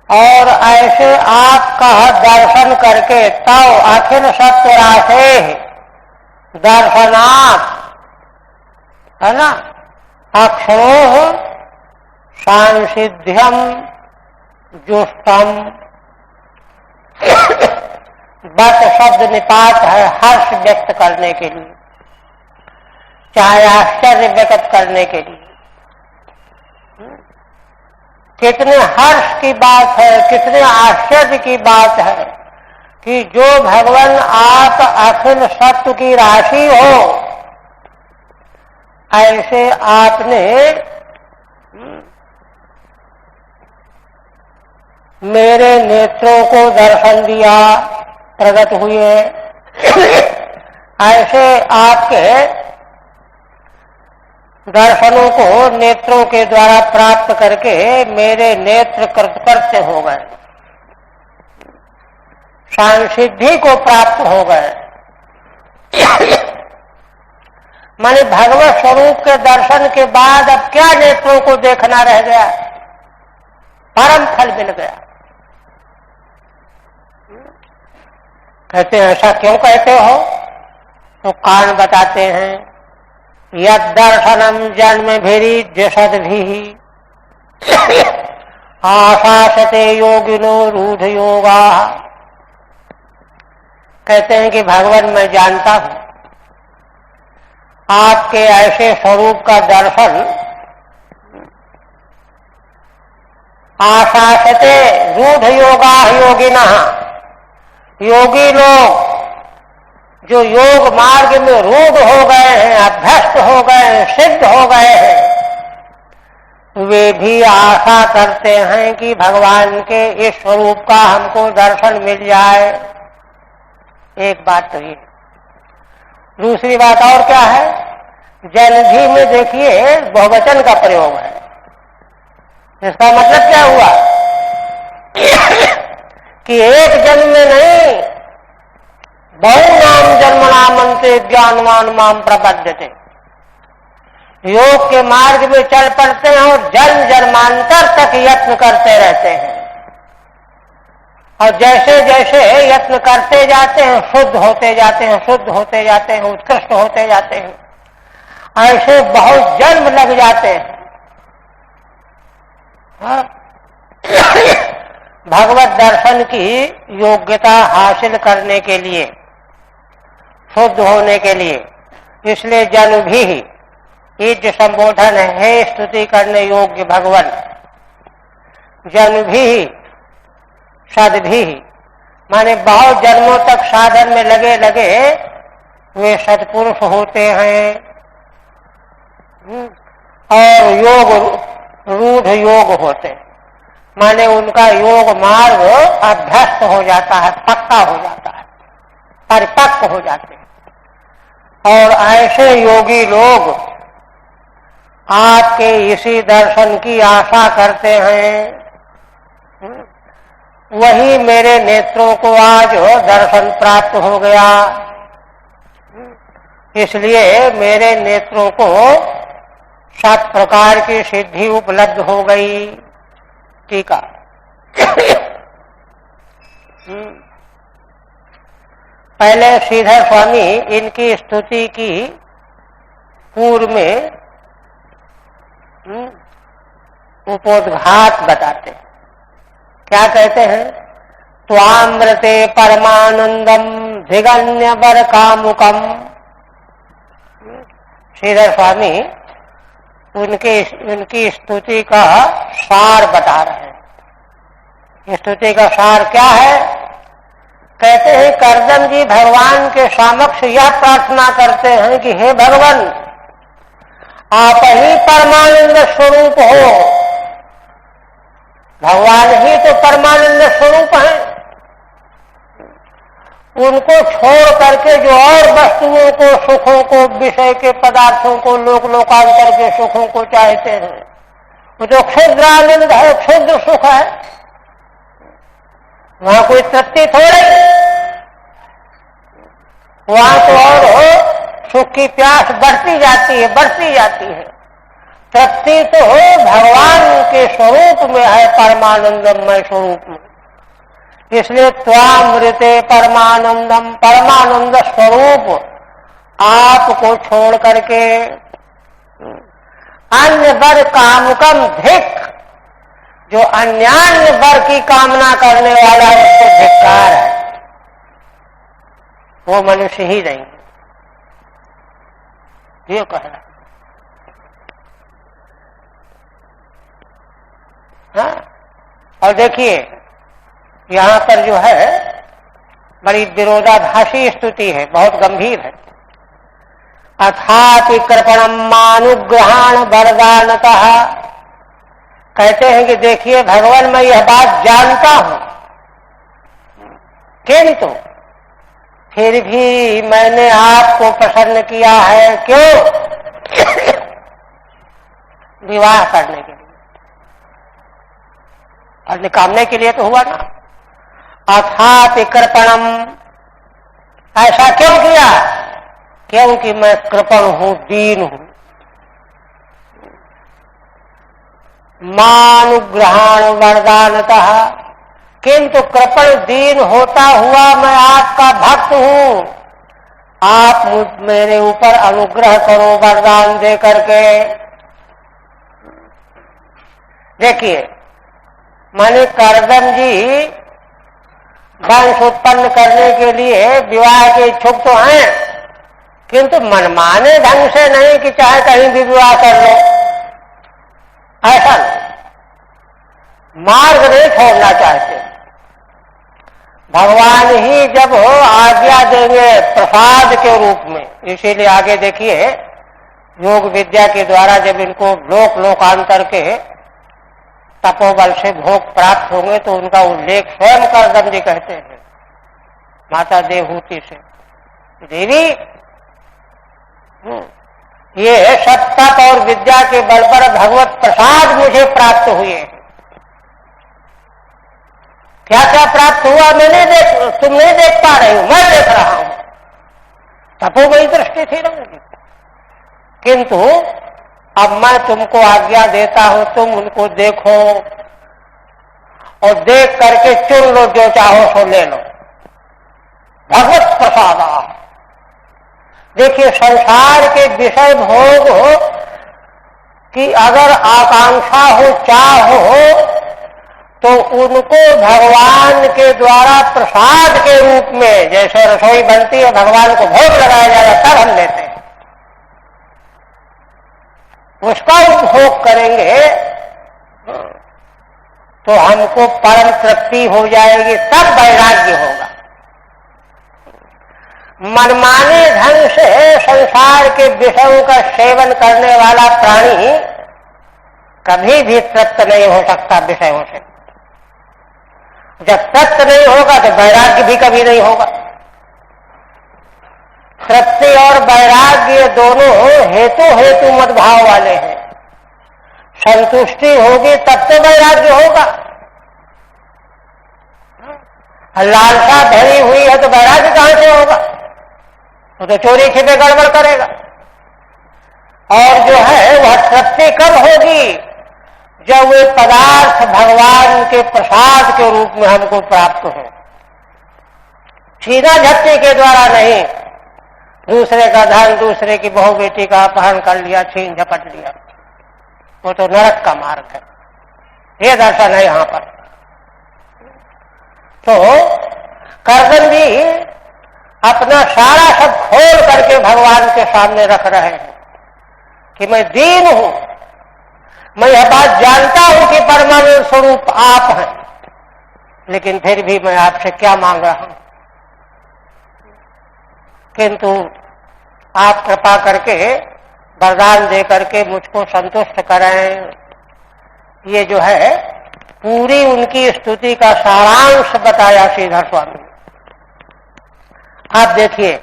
और ऐसे आपका दर्शन करके तव अखिल सत्व राशि दर्शनात्, है ना, अक्षरो सांसिध्यम जुष्टम। बत शब्द निपात है हर्ष व्यक्त करने के लिए, चाहे आश्चर्य व्यक्त करने के लिए। कितने हर्ष की बात है, कितने आश्चर्य की बात है कि जो भगवान आप अखिल सत्व की राशि हो, ऐसे आपने मेरे नेत्रों को दर्शन दिया, प्रकट हुए। ऐसे आपके दर्शनों को नेत्रों के द्वारा प्राप्त करके मेरे नेत्र कृतकृत्य हो गए, सांसिद्धि को प्राप्त हो गए। माने भगवत स्वरूप के दर्शन के बाद अब क्या नेत्रों को देखना रह गया, परम फल मिल गया। कहते हैं ऐसा क्यों कहते हो? तो कारण बताते हैं, यद दर्शनम जन्म भिरीड्य सद्भिः आशासते योगिनो रूढ़ योगा। कहते हैं कि भगवान, मैं जानता हूं आपके ऐसे स्वरूप का दर्शन आशासते रूढ़ योगा योगिनः, योगी लोग जो योग मार्ग में रूढ़ हो गए हैं, अभ्यस्त हो गए हैं, सिद्ध हो गए हैं, वे भी आशा करते हैं कि भगवान के इस स्वरूप का हमको दर्शन मिल जाए। एक बात तो ये। दूसरी बात और क्या है? जन्मभी में देखिए बहुवचन का प्रयोग है। इसका मतलब क्या हुआ कि एक जन्म में नहीं, बहुनाम जन्मनामन्ते ज्ञानवान माम प्रपद्यते। योग के मार्ग में चल पड़ते हैं और जन्म जन्मांतर तक यत्न करते रहते हैं, और जैसे जैसे यत्न करते जाते हैं शुद्ध होते जाते हैं, शुद्ध होते जाते हैं, उत्कृष्ट होते जाते हैं। ऐसे बहुत जन्म लग जाते हैं। भगवत दर्शन की योग्यता हासिल करने के लिए, शुद्ध होने के लिए। इसलिए जन्म भी ईज संबोधन है, स्तुति करने योग्य भगवान। जन्म भी सद भी, माने बहुत जन्मों तक साधन में लगे लगे वे सत्पुरुष होते हैं और योग रूढ़ योग होते हैं। माने उनका योग मार्ग अभ्यस्त हो जाता है, पक्का हो जाता है, परिपक्व हो जाते हैं। और ऐसे योगी लोग आपके इसी दर्शन की आशा करते हैं। वही मेरे नेत्रों को आज दर्शन प्राप्त हो गया, इसलिए मेरे नेत्रों को 7 प्रकार की सिद्धि उपलब्ध हो गई। ठीक है। पहले श्रीधर स्वामी इनकी स्तुति की पूर्व में उपोद्घात बताते हैं। क्या कहते हैं? त्वामृते परमानंदम धिगण्य वर कामुकम। श्रीधर स्वामी उनकी स्तुति का सार बता रहे हैं। स्तुति का सार क्या है? कहते हैं करदम जी भगवान के समक्ष यह प्रार्थना करते हैं कि हे भगवान, आप ही परमानंद स्वरूप हो। भगवान ही तो परमानंद स्वरूप हैं। उनको छोड़ करके जो और वस्तुओं को, सुखों को, विषय के पदार्थों को, लोकांतर के सुखों को चाहते हैं, वो तो क्षुद्र आनंद है, क्षुद्र सुख है। वहां कोई तृप्ति थोड़ी, वहां तो और सुख की प्यास बढ़ती जाती है, बढ़ती जाती है। तृप्ति तो भगवान के स्वरूप में है, परमानंदमय स्वरूप में। इसलिए त्वामृते परमानंदम, परमानंद स्वरूप आपको छोड़ करके अन्य वर कामुकम धिक, जो अन्यान्य वर की कामना करने वाला उसको धिक्कार है, वो मनुष्य ही नहीं। ये कह रहा है। हाँ? और देखिए यहां पर जो है बड़ी विरोधाभासी स्तुति है, बहुत गंभीर है। अथापि कृपणम मानुग्रहण वरदानतः। कहते हैं कि देखिए भगवान, मैं यह बात जानता हूं, किंतु फिर भी मैंने आपको प्रसन्न किया है। क्यों? विवाह करने के लिए और निकालने के लिए तो हुआ ना। अथापि कृपणम, ऐसा क्यों किया? क्योंकि मैं कृपण हूं, दीन हूं। मानुग्रहण वरदानतः, किंतु कृपण दीन होता हुआ मैं आपका भक्त हूं। आप मेरे ऊपर अनुग्रह करो वरदान दे करके। देखिए माने करदम जी वंश उत्पन्न करने के लिए विवाह के इच्छुक तो हैं, किंतु मनमाने ढंग से नहीं कि चाहे कहीं भी विवाह कर लो, ऐसा नहीं। मार्ग नहीं छोड़ना चाहते। भगवान ही जब हो आज्ञा देंगे प्रसाद के रूप में। इसीलिए आगे देखिए योग विद्या के द्वारा जब इनको लोकांतर के तपोबल से भोग प्राप्त होंगे तो उनका उल्लेख स्वयं करदम जी कहते हैं माता देवहूति से, देवी ये सब तप और विद्या के बल पर भगवत प्रसाद मुझे प्राप्त हुए हैं। क्या क्या प्राप्त हुआ तुम नहीं देख पा रहे हो, मैं देख रहा हूं। तपोमयी दृष्टि थी ना उनकी। किंतु अब मैं तुमको आज्ञा देता हूं, तुम उनको देखो और देख करके चुन लो, जो चाहो सो ले लो। भगवत प्रसाद। देखिए संसार के विषय भोग हो कि अगर आकांक्षा हो, चाह हो, तो उनको भगवान के द्वारा प्रसाद के रूप में, जैसे रसोई बनती है भगवान को भोग लगाया जाएगा तब हम लेते हैं, उसका उपभोग करेंगे तो हमको परम तृप्ति हो जाएगी, तब वैराग्य होगा। मनमाने ढंग से संसार के विषयों का सेवन करने वाला प्राणी कभी भी तृप्त नहीं हो सकता विषयों से। जब तृप्त नहीं होगा तो वैराग्य भी कभी नहीं होगा। तृप्ति और वैराग्य दोनों हेतु मद्भाव वाले हैं। संतुष्टि होगी तब तो वैराग्य होगा। लालसा भरी हुई है तो वैराग्य कहां से होगा? वो तो चोरी छिपे गड़बड़ करेगा। और जो है वह तृप्ति कब होगी? जब वे पदार्थ भगवान के प्रसाद के रूप में हमको प्राप्त हो। सीधा झपटी के द्वारा नहीं, दूसरे का धन, दूसरे की बहू बेटी का अपहरण कर लिया, छीन झपट लिया, वो तो नरक का मार्ग है। ये दर्शन है यहां पर। तो कर्दम जी अपना सारा सब खोल करके भगवान के सामने रख रहे हैं कि मैं दीन हूं, मैं यह बात जानता हूं कि परमानंद स्वरूप आप हैं, लेकिन फिर भी मैं आपसे क्या मांग रहा हूं, किंतु आप कृपा करके वरदान दे करके मुझको संतुष्ट करें। ये जो है पूरी उनकी स्तुति का सारांश बताया श्रीधर स्वामी। आप देखिए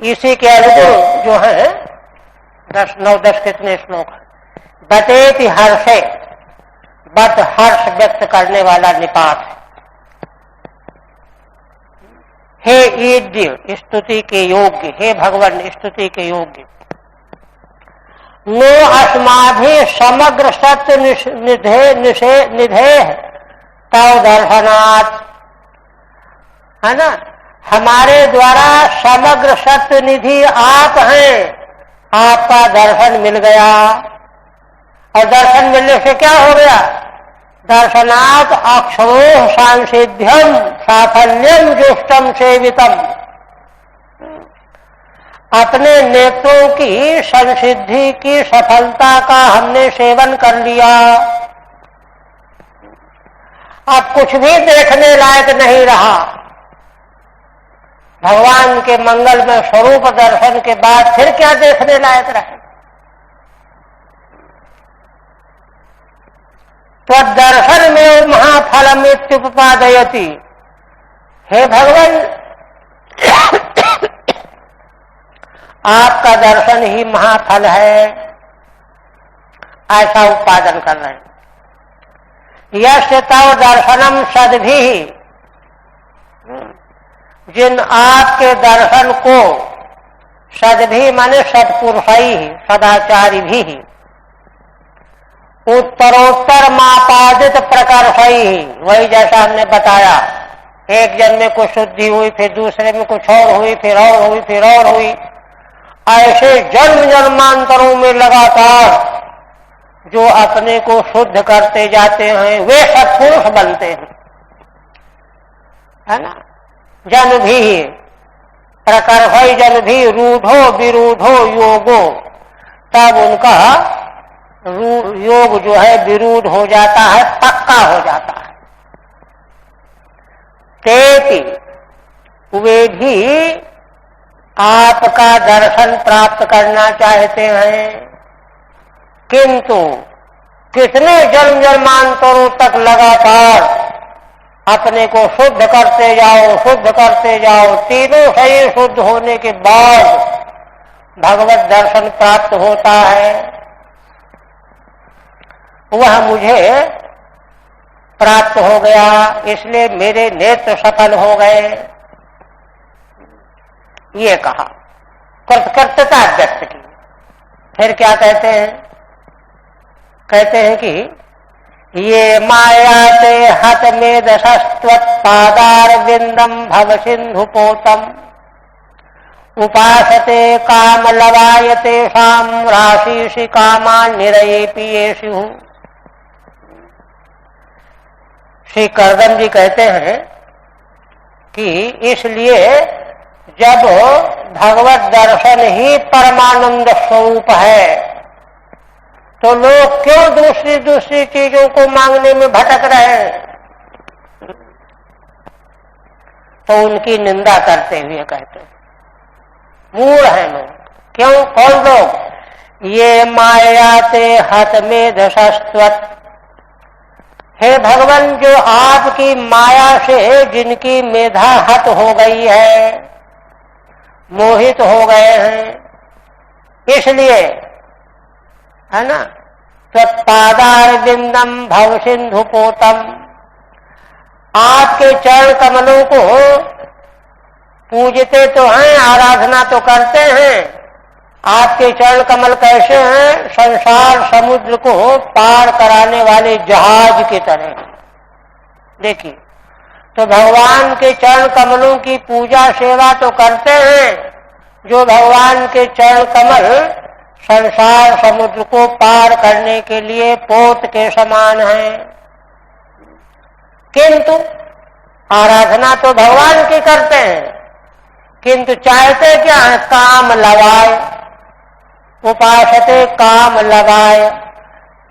इसी के अनुकूल जो है 9-10 कितने श्लोक है। बतेति हर्षे, बत हर्ष व्यक्त करने वाला निपात है। हे ईद्य स्तुति के योग्य, हे भगवान स्तुति के योग्य। नो अस्माभि समग्र सत्य निधे तव दर्शनात्, है ना, हमारे द्वारा समग्र सत्य निधि आप हैं, आपका दर्शन मिल गया। और दर्शन मिलने से क्या हो गया? दर्शनात् अक्षरोह सांसिध्यम साफल्यम जुष्टम सेवितम, अपने नेत्रों की संसिद्धि की सफलता का हमने सेवन कर लिया। अब कुछ भी देखने लायक नहीं रहा। भगवान के मंगल में स्वरूप दर्शन के बाद फिर क्या देखने लायक रहे? तो दर्शन में महाफलम इत्युपपादयति, हे भगवान आपका दर्शन ही महाफल है, ऐसा उत्पादन कर रहे हैं। यश तव दर्शनम सद्भिः, जिन आपके दर्शन को सद्भिः माने सत्पुरुषैः सदाचारिभिः, उत्तरोत्तर मापादित प्रकर्षैः, वही जैसा हमने बताया, एक जन्म में कुछ शुद्धि हुई, फिर दूसरे में कुछ और हुई, फिर और हुई, फिर और हुई, ऐसे जन्म जन्मांतरों में लगातार जो अपने को शुद्ध करते जाते हैं वे सत्पुरुष बनते हैं, है ना। जन भी प्रकर्षै जन भी रूढ़ो विरूढ़ो योगो, तब उनका योग जो है विरूढ़ हो जाता है, पक्का हो जाता है। तेति, वे भी आपका दर्शन प्राप्त करना चाहते हैं, किंतु कितने जन्म जन्मांतरों तक लगातार अपने को शुद्ध करते जाओ, शुद्ध करते जाओ, तीनों शरीर शुद्ध होने के बाद भगवत दर्शन प्राप्त होता है, वह मुझे प्राप्त हो गया, इसलिए मेरे नेत्र सफल हो गए। ये कहा, कृतकृत्यता व्यक्त की। फिर क्या कहते हैं? कहते हैं कि ये मायाते हत में दशस्त्वत्पादार विंदम भव सिंधु पोतम उपासते काम लवायते शाम राशि कामान निरये पियेषु। श्री कर्दम जी कहते हैं कि इसलिए जब भगवत दर्शन ही परमानंद स्वरूप है तो लोग क्यों दूसरी दूसरी चीजों को मांगने में भटक रहे हैं? तो उनकी निंदा करते हुए कहते हैं मूढ़ हैं लोग। क्यों? कौन लोग? ये मायाते हत में दशस्त्वत्, हे भगवान जो आपकी माया से जिनकी मेधा हत हो गई है, मोहित हो गए हैं, इसलिए, है ना, त्वत्पादार विंदम भव सिंधु पोतम, आपके चरण कमलों को पूजते तो हैं, आराधना तो करते हैं। आपके चरण कमल कैसे हैं? संसार समुद्र को पार कराने वाले जहाज की तरह। देखिए, तो भगवान के चरण कमलों की पूजा सेवा तो करते हैं, जो भगवान के चरण कमल संसार समुद्र को पार करने के लिए पोत के समान हैं। किंतु आराधना तो भगवान की करते हैं, किंतु चाहते क्या है? काम लगाए, उपासते काम लगाए।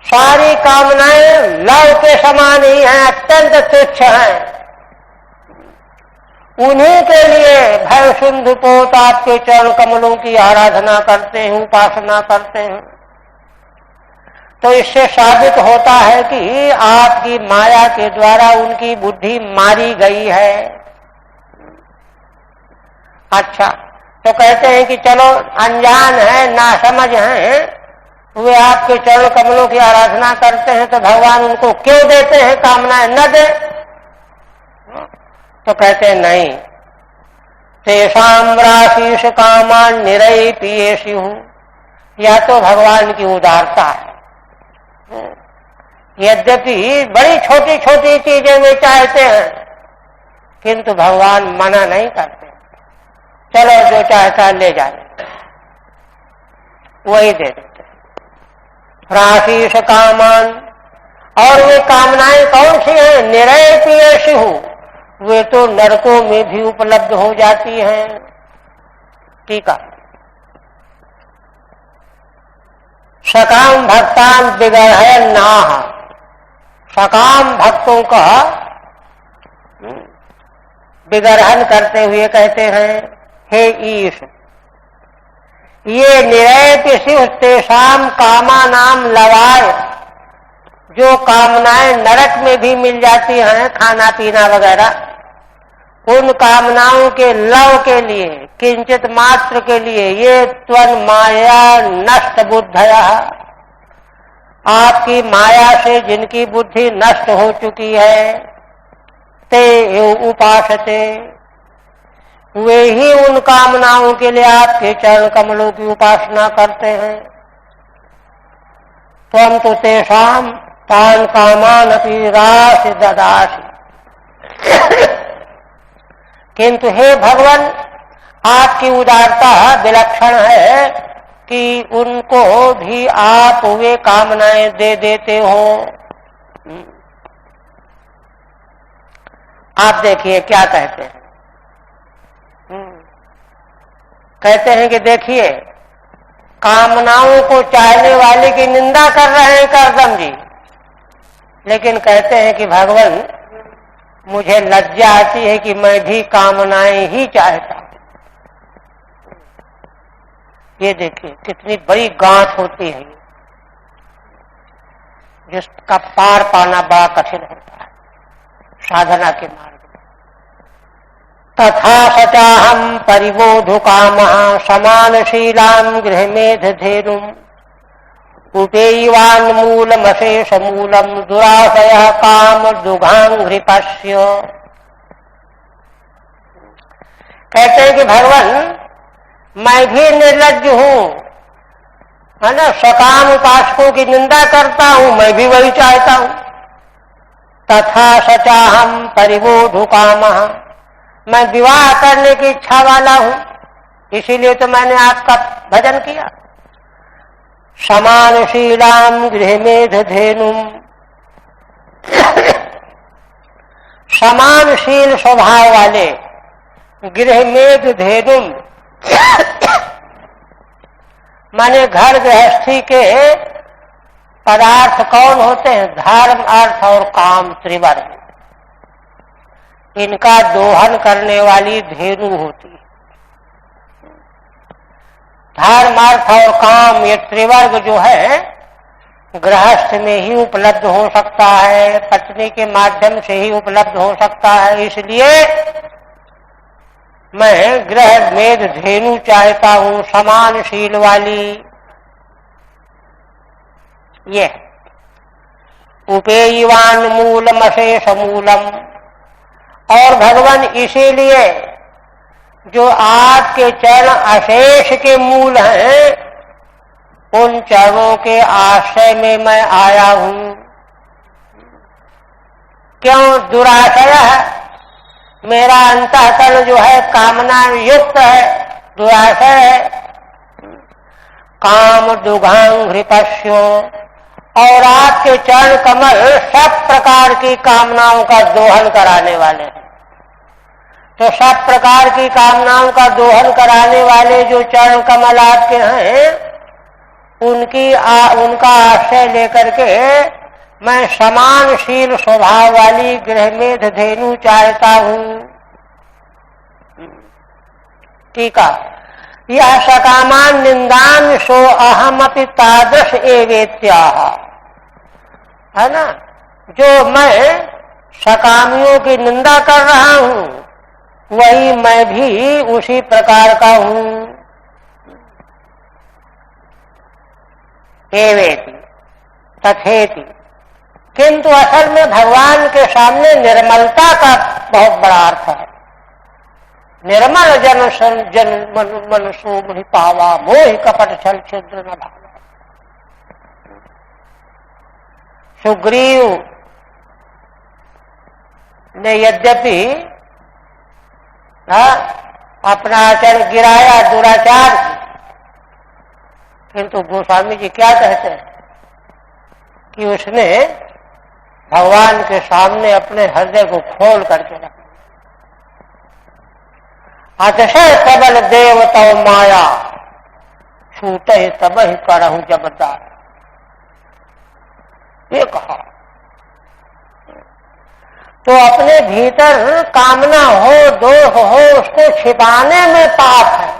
सारी कामनाएं लव के समान ही हैं, अत्यंत तुच्छ हैं। उन्हीं के लिए भय सिंधु पोत आपके चरण कमलों की आराधना करते हैं, उपासना करते हैं। तो इससे साबित होता है कि आपकी माया के द्वारा उनकी बुद्धि मारी गई है। अच्छा, तो कहते हैं कि चलो अनजान है, नासमझ हैं, वे आपके चरण कमलों की आराधना करते हैं, तो भगवान उनको क्यों देते हैं कामनाएं? न दे। तो कहते हैं नहीं, तेषाम राशीष कामान निरय पियेषु। या तो भगवान की उदारता है, यद्यपि बड़ी छोटी छोटी चीजें वे चाहते हैं, किंतु भगवान मना नहीं करते। चलो जो चाहता है ले जाने, वही दे देते। राशीष कामान, और वे कामनाएं कौन सी हैं? निरय पियेषु, वे तो नरकों में भी उपलब्ध हो जाती हैं। ठीक है। सकाम भक्तान बिगड़य नाह, सकाम भक्तों का विग्रहण करते हुए कहते हैं, हे ईश, ये निरय शिव तेषाम कामा नाम लवाय, जो कामनाएं नरक में भी मिल जाती हैं, खाना पीना वगैरह, उन कामनाओं के लव के लिए, किंचित मात्र के लिए, ये त्वन माया नष्ट बुद्धया, आपकी माया से जिनकी बुद्धि नष्ट हो चुकी है, ते उपासते, वे ही उन कामनाओं के लिए आपके चरण कमलों की उपासना करते हैं। त्वं तो तेषाम तान कामान अपि राशि ददासि। किंतु हे भगवान, आपकी उदारता विलक्षण है कि उनको भी आप वे कामनाएं दे देते हो। आप देखिए क्या कहते हैं। कहते हैं कि देखिए, कामनाओं को चाहने वाले की निंदा कर रहे हैं करदम जी, लेकिन कहते हैं कि भगवान, मुझे लज्जा आती है कि मैं भी कामनाएं ही चाहता हूं। ये देखिए कितनी बड़ी गांठ होती है, जिसका पार पाना बड़ा कठिन होता है साधना के मार्ग में। तथा सचाहम परिबोधु कामः समानशीलां गृहमेधधेनुम् उपेयवान मूलमशेष मूलम दुराशय काम दुघांघ्रिपस्य। कहते हैं कि भगवान, मैं भी निर्लज्ज हूं, है ना, सकाम उपासकों की निंदा करता हूं, मैं भी वही चाहता हूं। तथा सचाहम परिबोधु कामः, मैं विवाह करने की इच्छा वाला हूं, इसीलिए तो मैंने आपका भजन किया। समानशीलाम गृहमेधधेनुम्, समानशील स्वभाव वाले गृहमेधधेनुम्, माने घर गृहस्थी के पदार्थ कौन होते हैं? धर्म, अर्थ और काम त्रिवर्ग, इनका दोहन करने वाली धेनु होती है। धर्म, अर्थ और काम, ये त्रिवर्ग जो है गृहस्थ में ही उपलब्ध हो सकता है, पत्नी के माध्यम से ही उपलब्ध हो सकता है। इसलिए मैं गृह मेध धेनु चाहता हूं, समानशील वाली। ये उपेयवान मूलम अशेष मूलम, और भगवान इसीलिए जो आपके चरण अशेष के मूल हैं, उन चरणों के आश्रय में मैं आया हूं। क्यों? दुराशय है, मेरा अंतःकरण जो है कामना युक्त है, दुराशय है। काम दुघांघ्रिपश्यो, और आपके चरण कमल सब प्रकार की कामनाओं का दोहन कराने वाले हैं। तो सब प्रकार की कामनाओं का दोहन कराने वाले जो चरण कमल आपके हैं, उनका आश्रय लेकर के मैं समानशील स्वभाव वाली गृहमेध धेनु चाहता हूं। टीका, यह सकामान निंदान सो अहमपि तादृश एवेत्याह, है ना। जो मैं सकामियों की निंदा कर रहा हूं, वही मैं भी उसी प्रकार का हूं। एवेति तथेति, किंतु असल में भगवान के सामने निर्मलता का बहुत बड़ा अर्थ है। निर्मल जन मनसो मुहि पावा, मोहि कपट छल छिद्र न भावा। सुग्रीव ने यद्यपि अपना आचरण गिराया, दुराचार, किंतु गोस्वामी जी क्या कहते हैं कि उसने भगवान के सामने अपने हृदय को खोल करके रखा। अतिशय सबल देव तव माया, छूटे तब ही करहूं जबरदार, ये कहा। तो अपने भीतर कामना हो, दोष हो, उसको छिपाने में पाप है,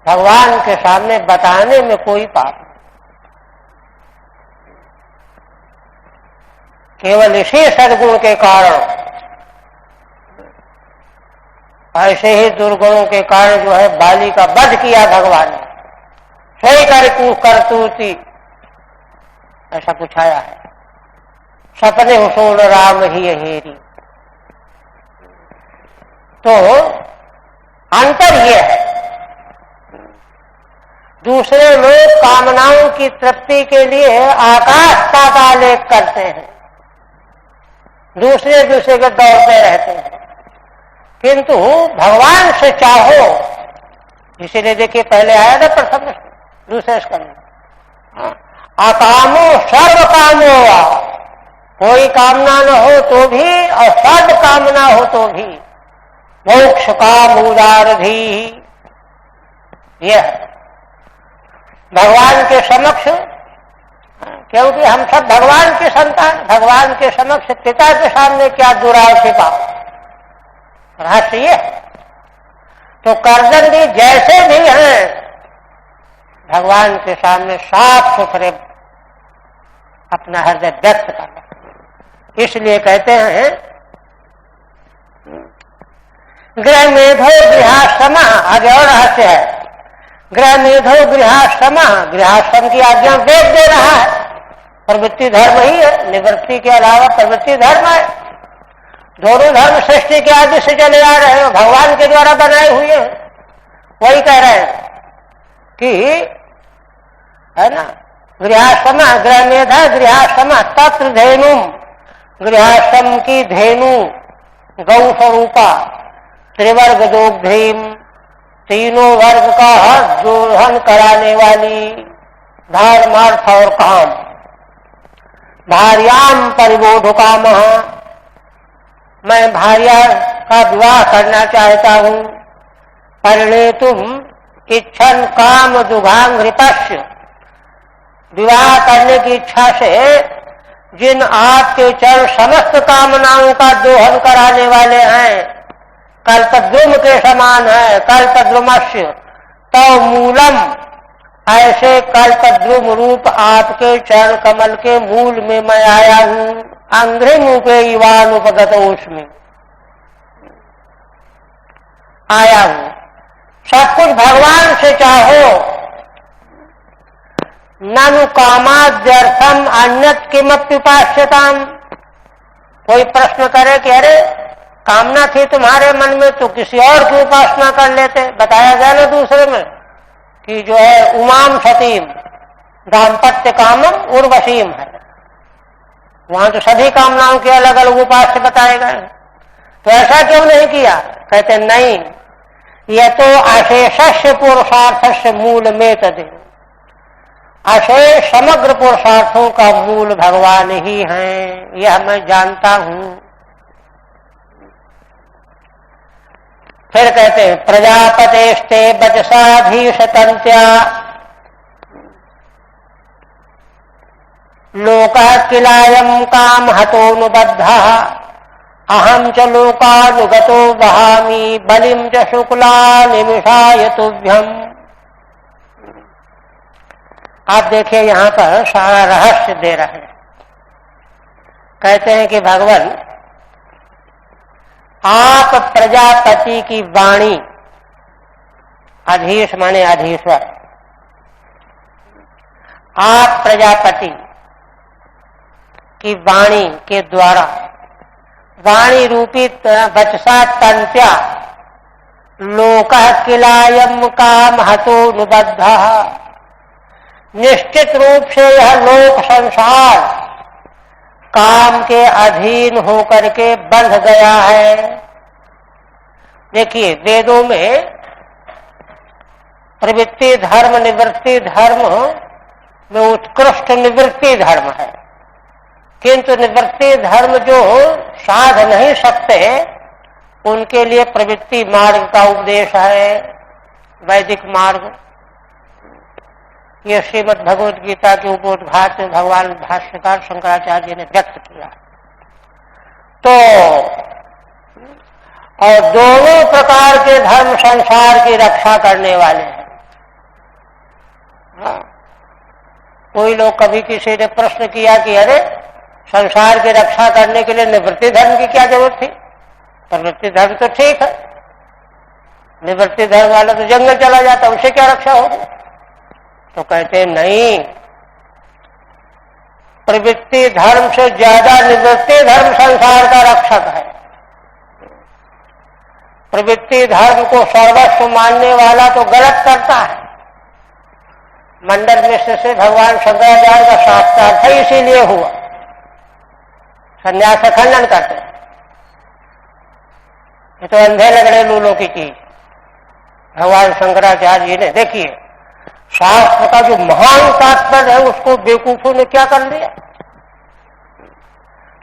भगवान के सामने बताने में कोई पाप नहीं। केवल इसी सद्गुण के कारण, ऐसे ही दुर्गुणों के कारण जो है बाली का वध किया भगवान ने। सोई करतूती, ऐसा कुछ आया है। सपने हुसूल राम ही हेरी। तो अंतर यह है, दूसरे लोग कामनाओं की तृप्ति के लिए आकाश पाताल एक करते हैं, दूसरे के दौड़ते रहते हैं, किंतु भगवान से चाहो, इसीलिए देखिए पहले आया था प्रथम दूसरे स्कंद, अकामो सर्व कामो वा, कोई कामना न हो तो भी और सर्व कामना हो तो भी, मोक्ष काम उदारधी। यह भगवान के समक्ष, क्योंकि हम सब भगवान के संतान, भगवान के समक्ष पिता के सामने क्या दुराव छिपा, रहस्य ये। तो कर्दन भी जैसे भी हैं, भगवान के सामने साफ सुथरे अपना हृदय व्यक्त करना। इसलिए कहते हैं गृह मेधो गृहाश्रम, आगे और रहस्य है। गृह मेधो गृहाश्रम, गृहाश्रम की आज्ञा वेद दे रहा है, प्रवृत्ति धर्म ही है, निवृत्ति के अलावा प्रवृत्ति धर्म है। दोनों धर्म सृष्टि के आदि से चले आ रहे हैं, भगवान के द्वारा बनाए हुए हैं। वही कह रहे हैं कि है ना, गृहाश्रम गृह मेधा गृहाश्रम तत्र धेनु, गृहाश्रम की धेनु गौ स्वरूपा, त्रिवर्ग दोग्धीम, तीनों वर्ग का दोहन कराने वाली, धर्म अर्थ और काम, भार्याम परिबोध काम, मैं भार्या का विवाह करना चाहता हूं। परिणेतुम इच्छन काम दुघांघ्रिपस्य, विवाह करने की इच्छा से जिन आपके चरण समस्त कामनाओं का दोहन कराने वाले हैं, कल्पद्रुम के समान है, कल्पद्रुमस्य तव मूलम, ऐसे कल्पद्रुम रूप आपके चरण कमल के मूल में मैं आया हूं। अंघ्रिमुपे इवानुपगतोस्मि, आया हूं। सब कुछ भगवान से चाहो, ननु कामाद्यर्थम अन्यत किमप्युपास्यताम। कोई प्रश्न करे कि अरे कामना थी तुम्हारे मन में तो किसी और की उपासना कर लेते। बताया गया ना दूसरे में कि जो है उमाम सतीम दाम्पत्य कामम उर्वशीम है, वहां तो सभी कामनाओं के अलग अलग उपास्य बताए गए। तो ऐसा क्यों नहीं किया? कहते नहीं, यह तो अशेषस्य पुरुषार्थस्य मूल में तदे, अशेष समग्र पुरुषार्थों का मूल भगवान ही हैं, यह मैं जानता हूं। फिर कहते हैं प्रजापतेस्ते वचसाधीशतन्त्या लोकः किलायं काम हतोऽनुबद्धः अहं च लोकानुगतो वहामि बलिं च शुक्ला निमिषाय तुभ्यम्। आप देखिए यहां पर सारा रहस्य दे रहे हैं। कहते हैं कि भगवान आप प्रजापति की वाणी, अधीश माने अधीश्वर, आप प्रजापति की वाणी के द्वारा, वाणी रूपी वचसा तंत्या लोकः किलायम काम हतोऽनुबद्धः, निश्चित रूप से यह लोक संसार काम के अधीन होकर के बंध गया है। देखिए वेदों में प्रवृत्ति धर्म निवृत्ति धर्म में उत्कृष्ट निवृत्ति धर्म है, किंतु निवृत्ति धर्म जो साध नहीं सकते उनके लिए प्रवृत्ति मार्ग का उपदेश है, वैदिक मार्ग। ये श्रीमद् भगवद गीता के उपोद्घात में भगवान भाष्यकार शंकराचार्य ने व्यक्त किया। तो और दोनों प्रकार के धर्म संसार की रक्षा करने वाले हैं। कोई लोग कभी किसी ने प्रश्न किया कि अरे संसार की रक्षा करने के लिए निवृत्ति धर्म की क्या जरूरत थी? प्रवृत्ति धर्म तो ठीक है, निवृत्ति धर्म वाला तो जंगल चला जाता, उससे क्या रक्षा होगी? तो कहते नहीं, प्रवृत्ति धर्म से ज्यादा निवृत्ति धर्म संसार का रक्षक है। प्रवृत्ति धर्म को सर्वस्व मानने वाला तो गलत करता है। मंडल मिश्र से भगवान शंकराचार्य का साक्षात है, इसीलिए हुआ। संन्यास खंडन करते हैं, ये तो अंधे लगड़े लूलों की चीज। भगवान शंकराचार्य जी ने देखिए शास्त्र का जो महान तात्पर्य है उसको बेवकूफों ने क्या कर लिया।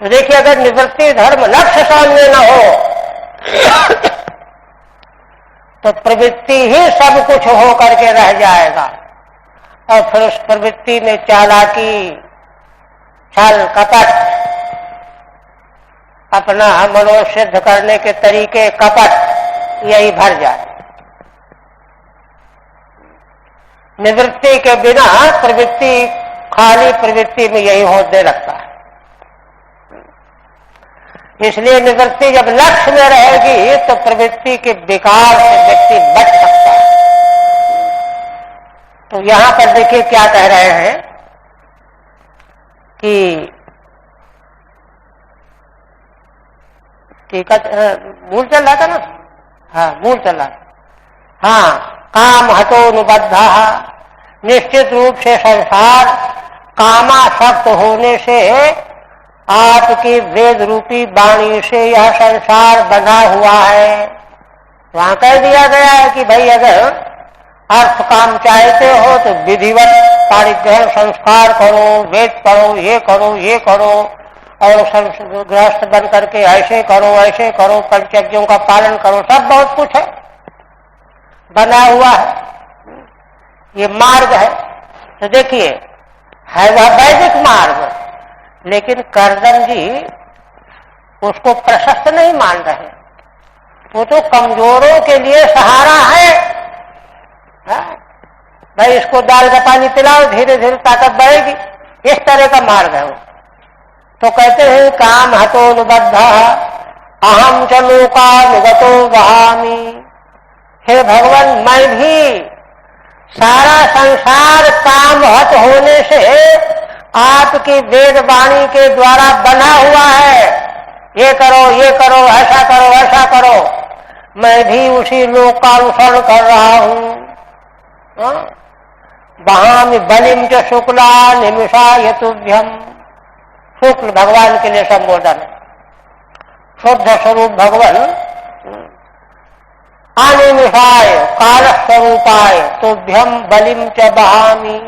तो देखिए अगर निवृत्ति धर्म लक्ष्य सामने न हो तो प्रवृत्ति ही सब कुछ हो करके रह जाएगा, और फिर उस प्रवृत्ति में चालाकी, छल कपट, अपना मनोज सिद्ध करने के तरीके, कपट, यही भर जाए। निवृत्ति के बिना प्रवृत्ति, खाली प्रवृत्ति में यही होने लगता है। इसलिए निवृत्ति जब लक्ष्य में रहेगी तो प्रवृत्ति के विकार से व्यक्ति बच सकता है। तो यहां पर देखिए क्या कह रहे हैं कि मूल चल रहा था ना, हाँ मूल चल रहा था। हाँ, काम हतोऽनुबद्धः, निश्चित रूप से संसार कामासक्त होने से आपकी वेद रूपी वाणी से यह संसार बना हुआ है। वहां कह दिया गया है कि भाई अगर अर्थ काम चाहते हो तो विधिवत पारिग्रहण संस्कार करो, वेद पढ़ो, ये करो, ये करो, और गृहस्थ बन करके ऐसे करो, पंचयज्ञों का पालन करो, सब बहुत कुछ है बना हुआ है, ये मार्ग है। तो देखिए है वह वैदिक मार्ग, लेकिन करदम जी उसको प्रशस्त नहीं मान रहे। वो तो कमजोरों के लिए सहारा है। भाई इसको दाल का पानी पिलाओ, धीरे धीरे ताकत बढ़ेगी, इस तरह का मार्ग है वो। तो कहते हैं काम हतोऽनुबद्धः अहम च लोकानुगतो वहामि। हे भगवान, मैं भी सारा संसार कामहत होने से आपकी वेद वाणी के द्वारा बना हुआ है। ये करो, ऐसा करो, ऐसा करो, मैं भी उसी लोक का अनुसरण कर रहा हूं। वहां बलिम च शुक्ला निमिषा यतुभ्यम। शुक्ल भगवान के लिए संबोधन है। शुद्ध स्वरूप भगवान अनिमिषाय काल स्वरूपाय तुभ्यम बलिम च बहामी,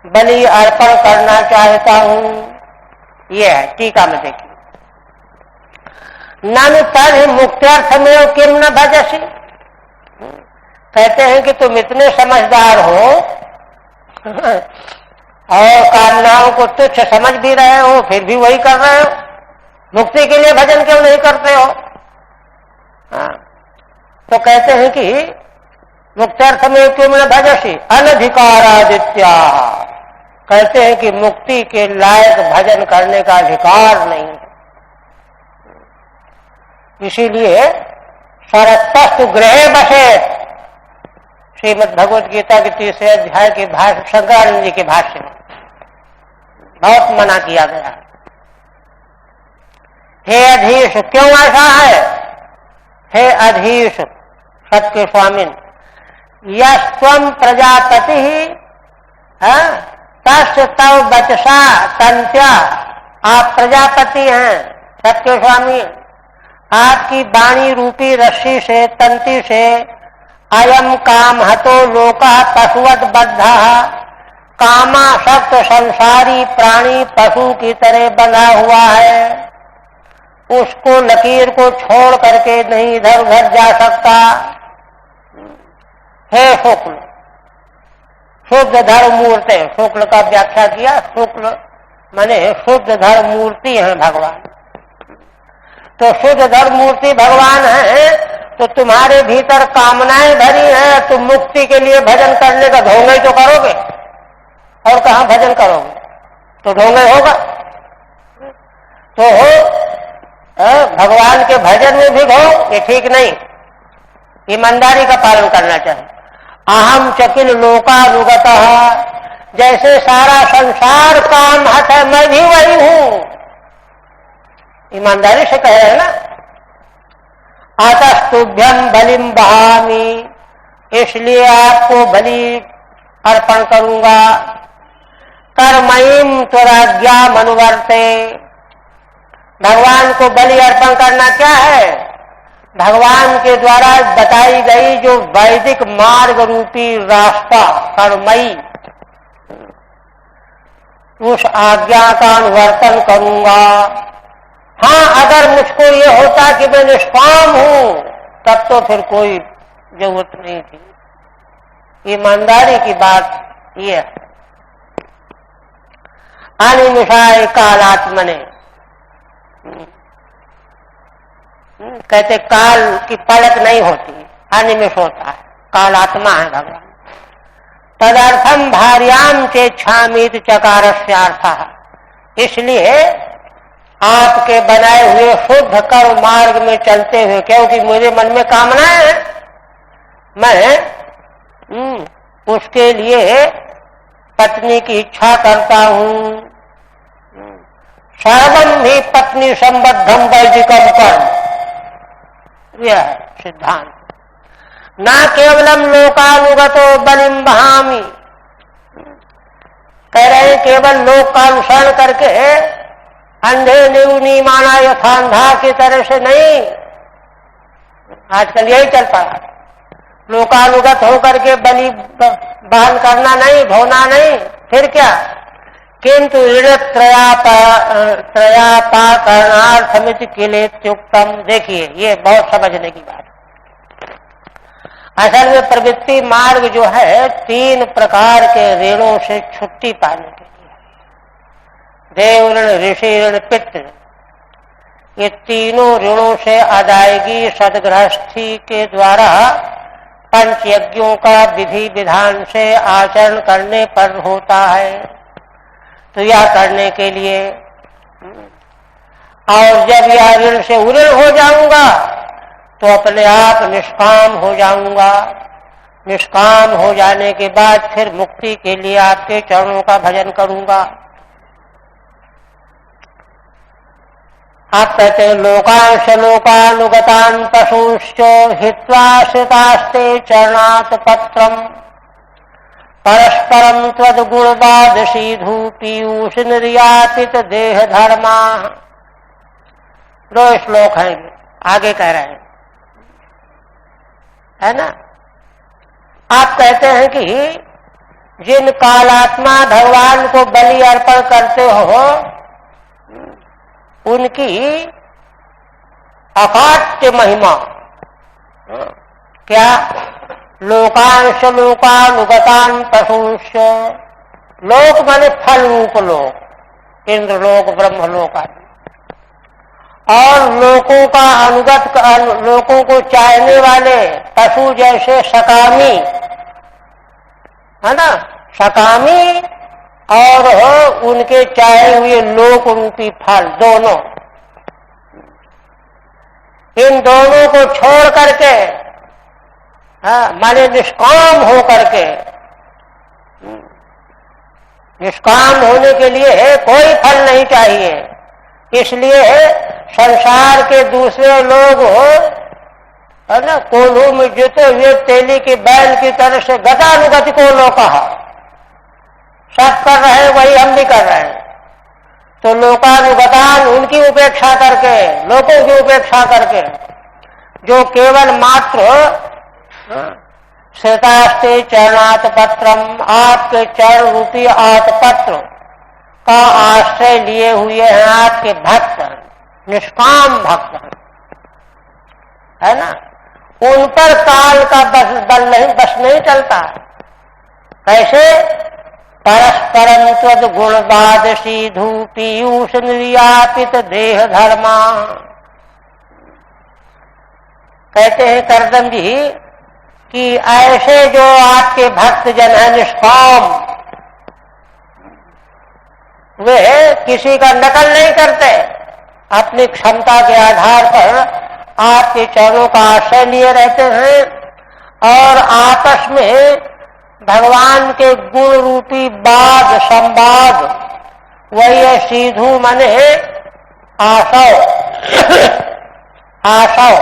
बलि अर्पण करना चाहता हूं। यह है टीका में देखिए, ननु तद मुक्त्यर्थ में किम न भजसी। कहते हैं कि तुम इतने समझदार हो और कामनाओं को तुच्छ समझ भी रहे हो, फिर भी वही कर रहे हो, मुक्ति के लिए भजन क्यों नहीं करते हो? तो कहते हैं कि मुक्त्यर्थ में क्यों न भजसी अनधिकारादित्या, कहते हैं कि मुक्ति के लायक भजन करने का अधिकार नहीं है। इसीलिए शरतस्तु गृहे बसे, श्रीमद् भगवद गीता के 3 अध्याय के भाष्य, शंकराचार्य जी के भाष्य में बहुत मना किया गया है। हे अधीश, क्यों ऐसा है? हे अधीश सबके स्वामी, यस्त्वं प्रजापति ही तस्य तव बचसा तंत्या, आप प्रजापति हैं, सबके स्वामी, आपकी वाणी रूपी रस्सी से, तंती से अयम काम हतो लोका पशुवत बद्धा, कामासक्त संसारी प्राणी पशु की तरह बंधा हुआ है, उसको लकीर को छोड़ करके नहीं इधर उधर जा सकता। हे शुक्ल, शुद्ध धर्म मूर्ति, शुक्ल का व्याख्या किया, शुक्ल माने शुद्ध धर्म मूर्ति है भगवान। तो शुद्ध धर्म मूर्ति भगवान है, तो तुम्हारे भीतर कामनाएं भरी हैं, तुम मुक्ति के लिए भजन करने का ढोंगे तो करोगे, और कहां भजन करोगे? तो ढोंगे होगा। तो भगवान के भजन में भी हो, ये ठीक नहीं, ईमानदारी का पालन करना चाहिए। अहम चकिल लोकानुगतः, जैसे सारा संसार काम हत है, मैं भी वही हूं, ईमानदारी से कह रहे हैं ना। अतस्तुभ्यम बलिम बहामी, इसलिए आपको बलि अर्पण करूंगा। कर्मयीम त्वराज्ञा मनुवर्ते, भगवान को बलि अर्पण करना क्या है? भगवान के द्वारा बताई गई जो वैदिक मार्ग रूपी रास्ता कर्मयी, उस आज्ञा का अनुवर्तन करूंगा। हाँ, अगर मुझको ये होता कि मैं निष्काम हूं, तब तो फिर कोई जरूरत नहीं थी। ईमानदारी की बात ये है। अनिमिषाय कालात्मने, कहते काल की पलक नहीं होती, अनिमिष होता है, कालात्मा है भगवान। तदर्थम भार्याम चेच्छामीत चकारस्यार्थः, इसलिए आपके बनाए हुए शुद्ध कर्म मार्ग में चलते हुए, क्योंकि मेरे मन में कामना है, मैं उसके लिए पत्नी की इच्छा करता हूं। सर्वम ही पत्नी संबद्धम वैदिकम कर्म, यह है सिद्धांत। ना केवलम लोकानुगतो बलिम बहामी, कह रहे हैं केवल लोक का अनुसरण करके अंधे नहीं माना यथांधा की तरह से नहीं। आजकल यही चल पड़ा, लोकानुगत होकर के बलि बहन करना नहीं, ढोना नहीं, फिर क्या? किंतु त्रयापाकरणार्थमिति किलेत्युक्तम। देखिए, ये बहुत समझने की बात। असल में प्रवृत्ति मार्ग जो है 3 प्रकार के ऋणों से छुट्टी पाने के लिए, देव ऋण, ऋषि ऋण, पितृ, ये तीनों ऋणों से अदायगी सदगृहस्थी के द्वारा पंच यज्ञों का विधि विधान से आचरण करने पर होता है। तो यह करने के लिए, और जब यह ऋण से उऋण हो जाऊंगा तो अपने आप निष्काम हो जाऊंगा। निष्काम हो जाने के बाद फिर मुक्ति के लिए आपके चरणों का भजन करूंगा। आप कहते हैं लोकांश लोकानुगतान पशुश्च हित्वा श्रितास्ते चरणात् पत्रम परस्परम त्वद्गुणवाद सीधु पीयूष निर्यापित देह धर्मा। दो श्लोक हैं, आगे कह रहे हैं, है ना। आप कहते हैं कि जिन कालात्मा भगवान को बलि अर्पण करते हो उनकी अकाट्य महिमा, क्या? लोकांश लोकानुगतान पशुंश, लोक माने फल रूप लोक, इंद्रलोक ब्रह्मलोक आदि, और लोकों का अनुगत, लोकों को चाहने वाले पशु जैसे सकामी, है ना, सकामी और उनके चाहे हुए लोक रूपी फल, दोनों, इन दोनों को छोड़ करके, माने निष्काम हो करके, निष्काम होने के लिए कोई फल नहीं चाहिए, इसलिए संसार के दूसरे लोग, है ना, कोल्हू में जुते हुए तेली के बैल की तरह से गतानुगति को लोग कहा, सब कर रहे हैं वही हम भी कर रहे हैं, तो लोकानुगतान उनकी उपेक्षा करके, लोगों की उपेक्षा करके, जो केवल मात्र श्वेतास्ते चरणात पत्रम, आपके चरण रूपी आतपत्र का आश्रय लिए हुए हैं, आपके भक्त, निष्काम भक्त, है ना, उन पर काल का बस नहीं चलता। कैसे? परस्परम त्वद गुणवाद सीधु पीयूष निर्यापित देह धर्मा। कहते हैं करदम जी कि ऐसे जो आपके भक्त जन है निष्काम, वे किसी का नकल नहीं करते, अपनी क्षमता के आधार पर आपके चरणों का आश्रय लिए रहते हैं और आपस में भगवान के गुण रूपी वाद संवाद, वही है सीधु माने आसव, आसव,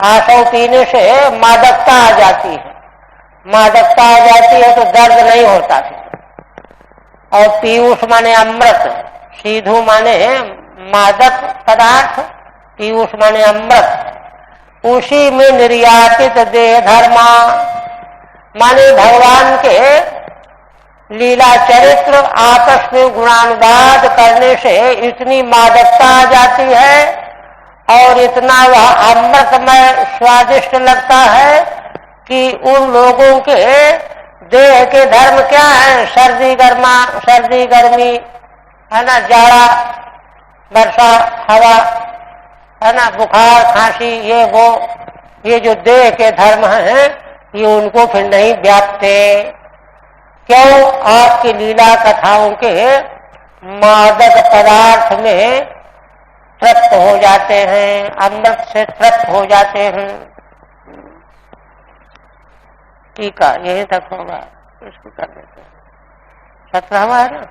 आसव पीने से मादकता आ जाती है, मादकता आ जाती है तो दर्द नहीं होता फिर। और पीयूष माने अमृत, सीधु माने मादक पदार्थ, पीयूष माने अमृत, उसी में निर्यातित देह धर्मा, माने भगवान के लीला चरित्र आपस में गुणानुवाद करने से इतनी मादकता आ जाती है और इतना वह अमृतमय स्वादिष्ट लगता है कि उन लोगों के देह के धर्म क्या है? सर्दी गर्मा, सर्दी गर्मी, है ना, जाड़ा वर्षा हवा, है ना, बुखार खांसी, ये जो देह के धर्म हैं ये उनको फिर नहीं व्यापते। क्यों? आपकी लीला कथाओं के मादक पदार्थ में तृप्त हो जाते हैं, अमृत से तृप्त हो जाते हैं। ठीक है, यहीं तक होगा, इसको कर देते हैं। 17वां है ना।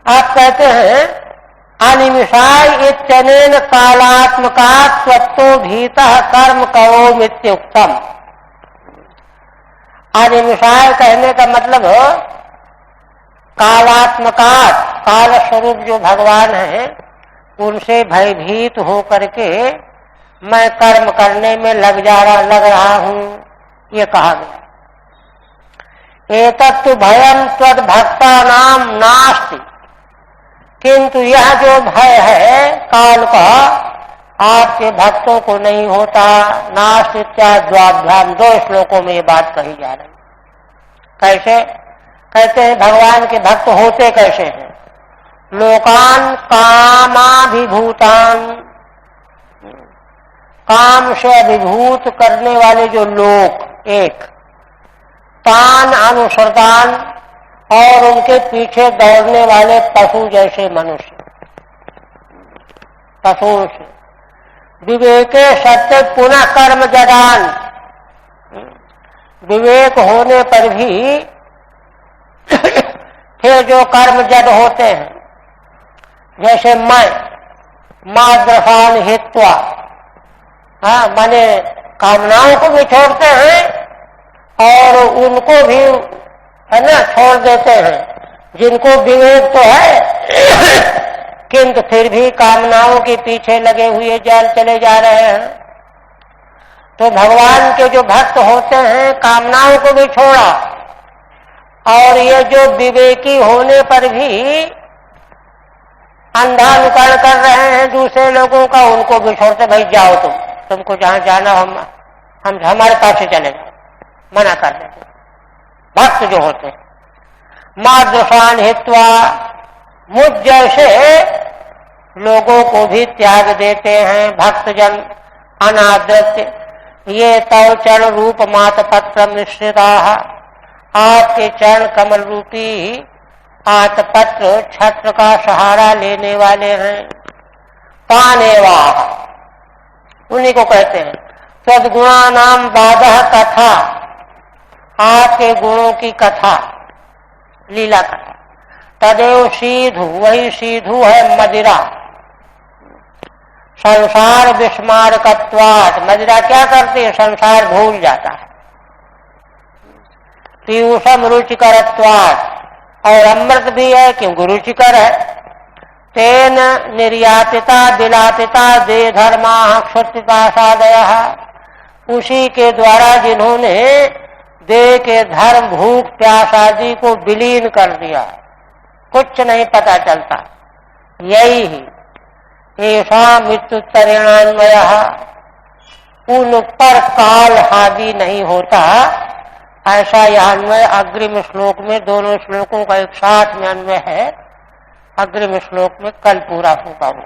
आप कहते हैं अनिमिषाय इत्यनेन कालात्मकात् त्वत्तो भीतः कर्म करोमीत्युक्तम्। अनिमिषाय कहने का मतलब कालात्मकात्, काल स्वरूप जो भगवान है उनसे भयभीत हो करके मैं कर्म करने में लग रहा हूं, ये कहा गया। एतत्तु भयं त्वद् भक्तानां नास्ति, किंतु यह जो भय है काल का आपके भक्तों को नहीं होता। नास्ति इत्याद्वाभ्याम, 2 श्लोकों में ये बात कही जा रही। कैसे? कहते हैं भगवान के भक्त होते कैसे हैं? लोकान कामाभिभूतान, काम से अभिभूत करने वाले जो लोग एक, तान अनुसरतान, और उनके पीछे दौड़ने वाले पशु जैसे मनुष्य, पशुओं से। विवेके सत्य पुनः कर्म जडान, विवेक होने पर भी फिर जो कर्म जड होते हैं, जैसे माद्रफान हित्वा, हाँ, माने कामनाओं को भी छोड़ते हैं और उनको भी, है ना, छोड़ देते हैं। जिनको विवेक तो है किंतु फिर भी कामनाओं के पीछे लगे हुए चले जा रहे हैं। तो भगवान के जो भक्त होते हैं कामनाओं को भी छोड़ा, और ये जो विवेकी होने पर भी अंधानुकरण कर रहे हैं दूसरे लोगों का, उनको भी छोड़ते, भाई जाओ तुमको जहां जाना हम हमारे पास से चले जाओ, मना कर देते। भक्त जो होते हैं मार्दशान हित्वा, मुझ जैसे लोगों को भी त्याग देते हैं भक्तजन अनादृत। ये तव चरण रूप मात पत्र मिश्रिता, आपके चरण कमल रूपी आतपत्र छत्र का सहारा लेने वाले हैं। पानेवा, उन्हीं को कहते हैं। सद्गुणा नाम बादह कथा, आपके गुणों की कथा, लीला कथा। तदेव सीधु, वही सीधु है मदिरा। संसार विस्मारकत्वात्, मदिरा क्या करती है? संसार भूल जाता है। पीयूषम रुचिकरत्वात्, और अमृत भी है क्योंकि रुचिकर है। तेन निर्यातिता दिलातिता दे धर्मा क्षुत्पिपासादय, उसी के द्वारा जिन्होंने देह के धर्म भूख प्यास आदि को विलीन कर दिया, कुछ नहीं पता चलता। यही ही ऐसा मृत्युत्तरेणान्वय, उन पर काल हावी नहीं होता, ऐसा यह अन्वय अग्रिम श्लोक में, दोनों श्लोकों का एक साथ में अन्वय है। अग्रिम श्लोक में कल पूरा होगा वो।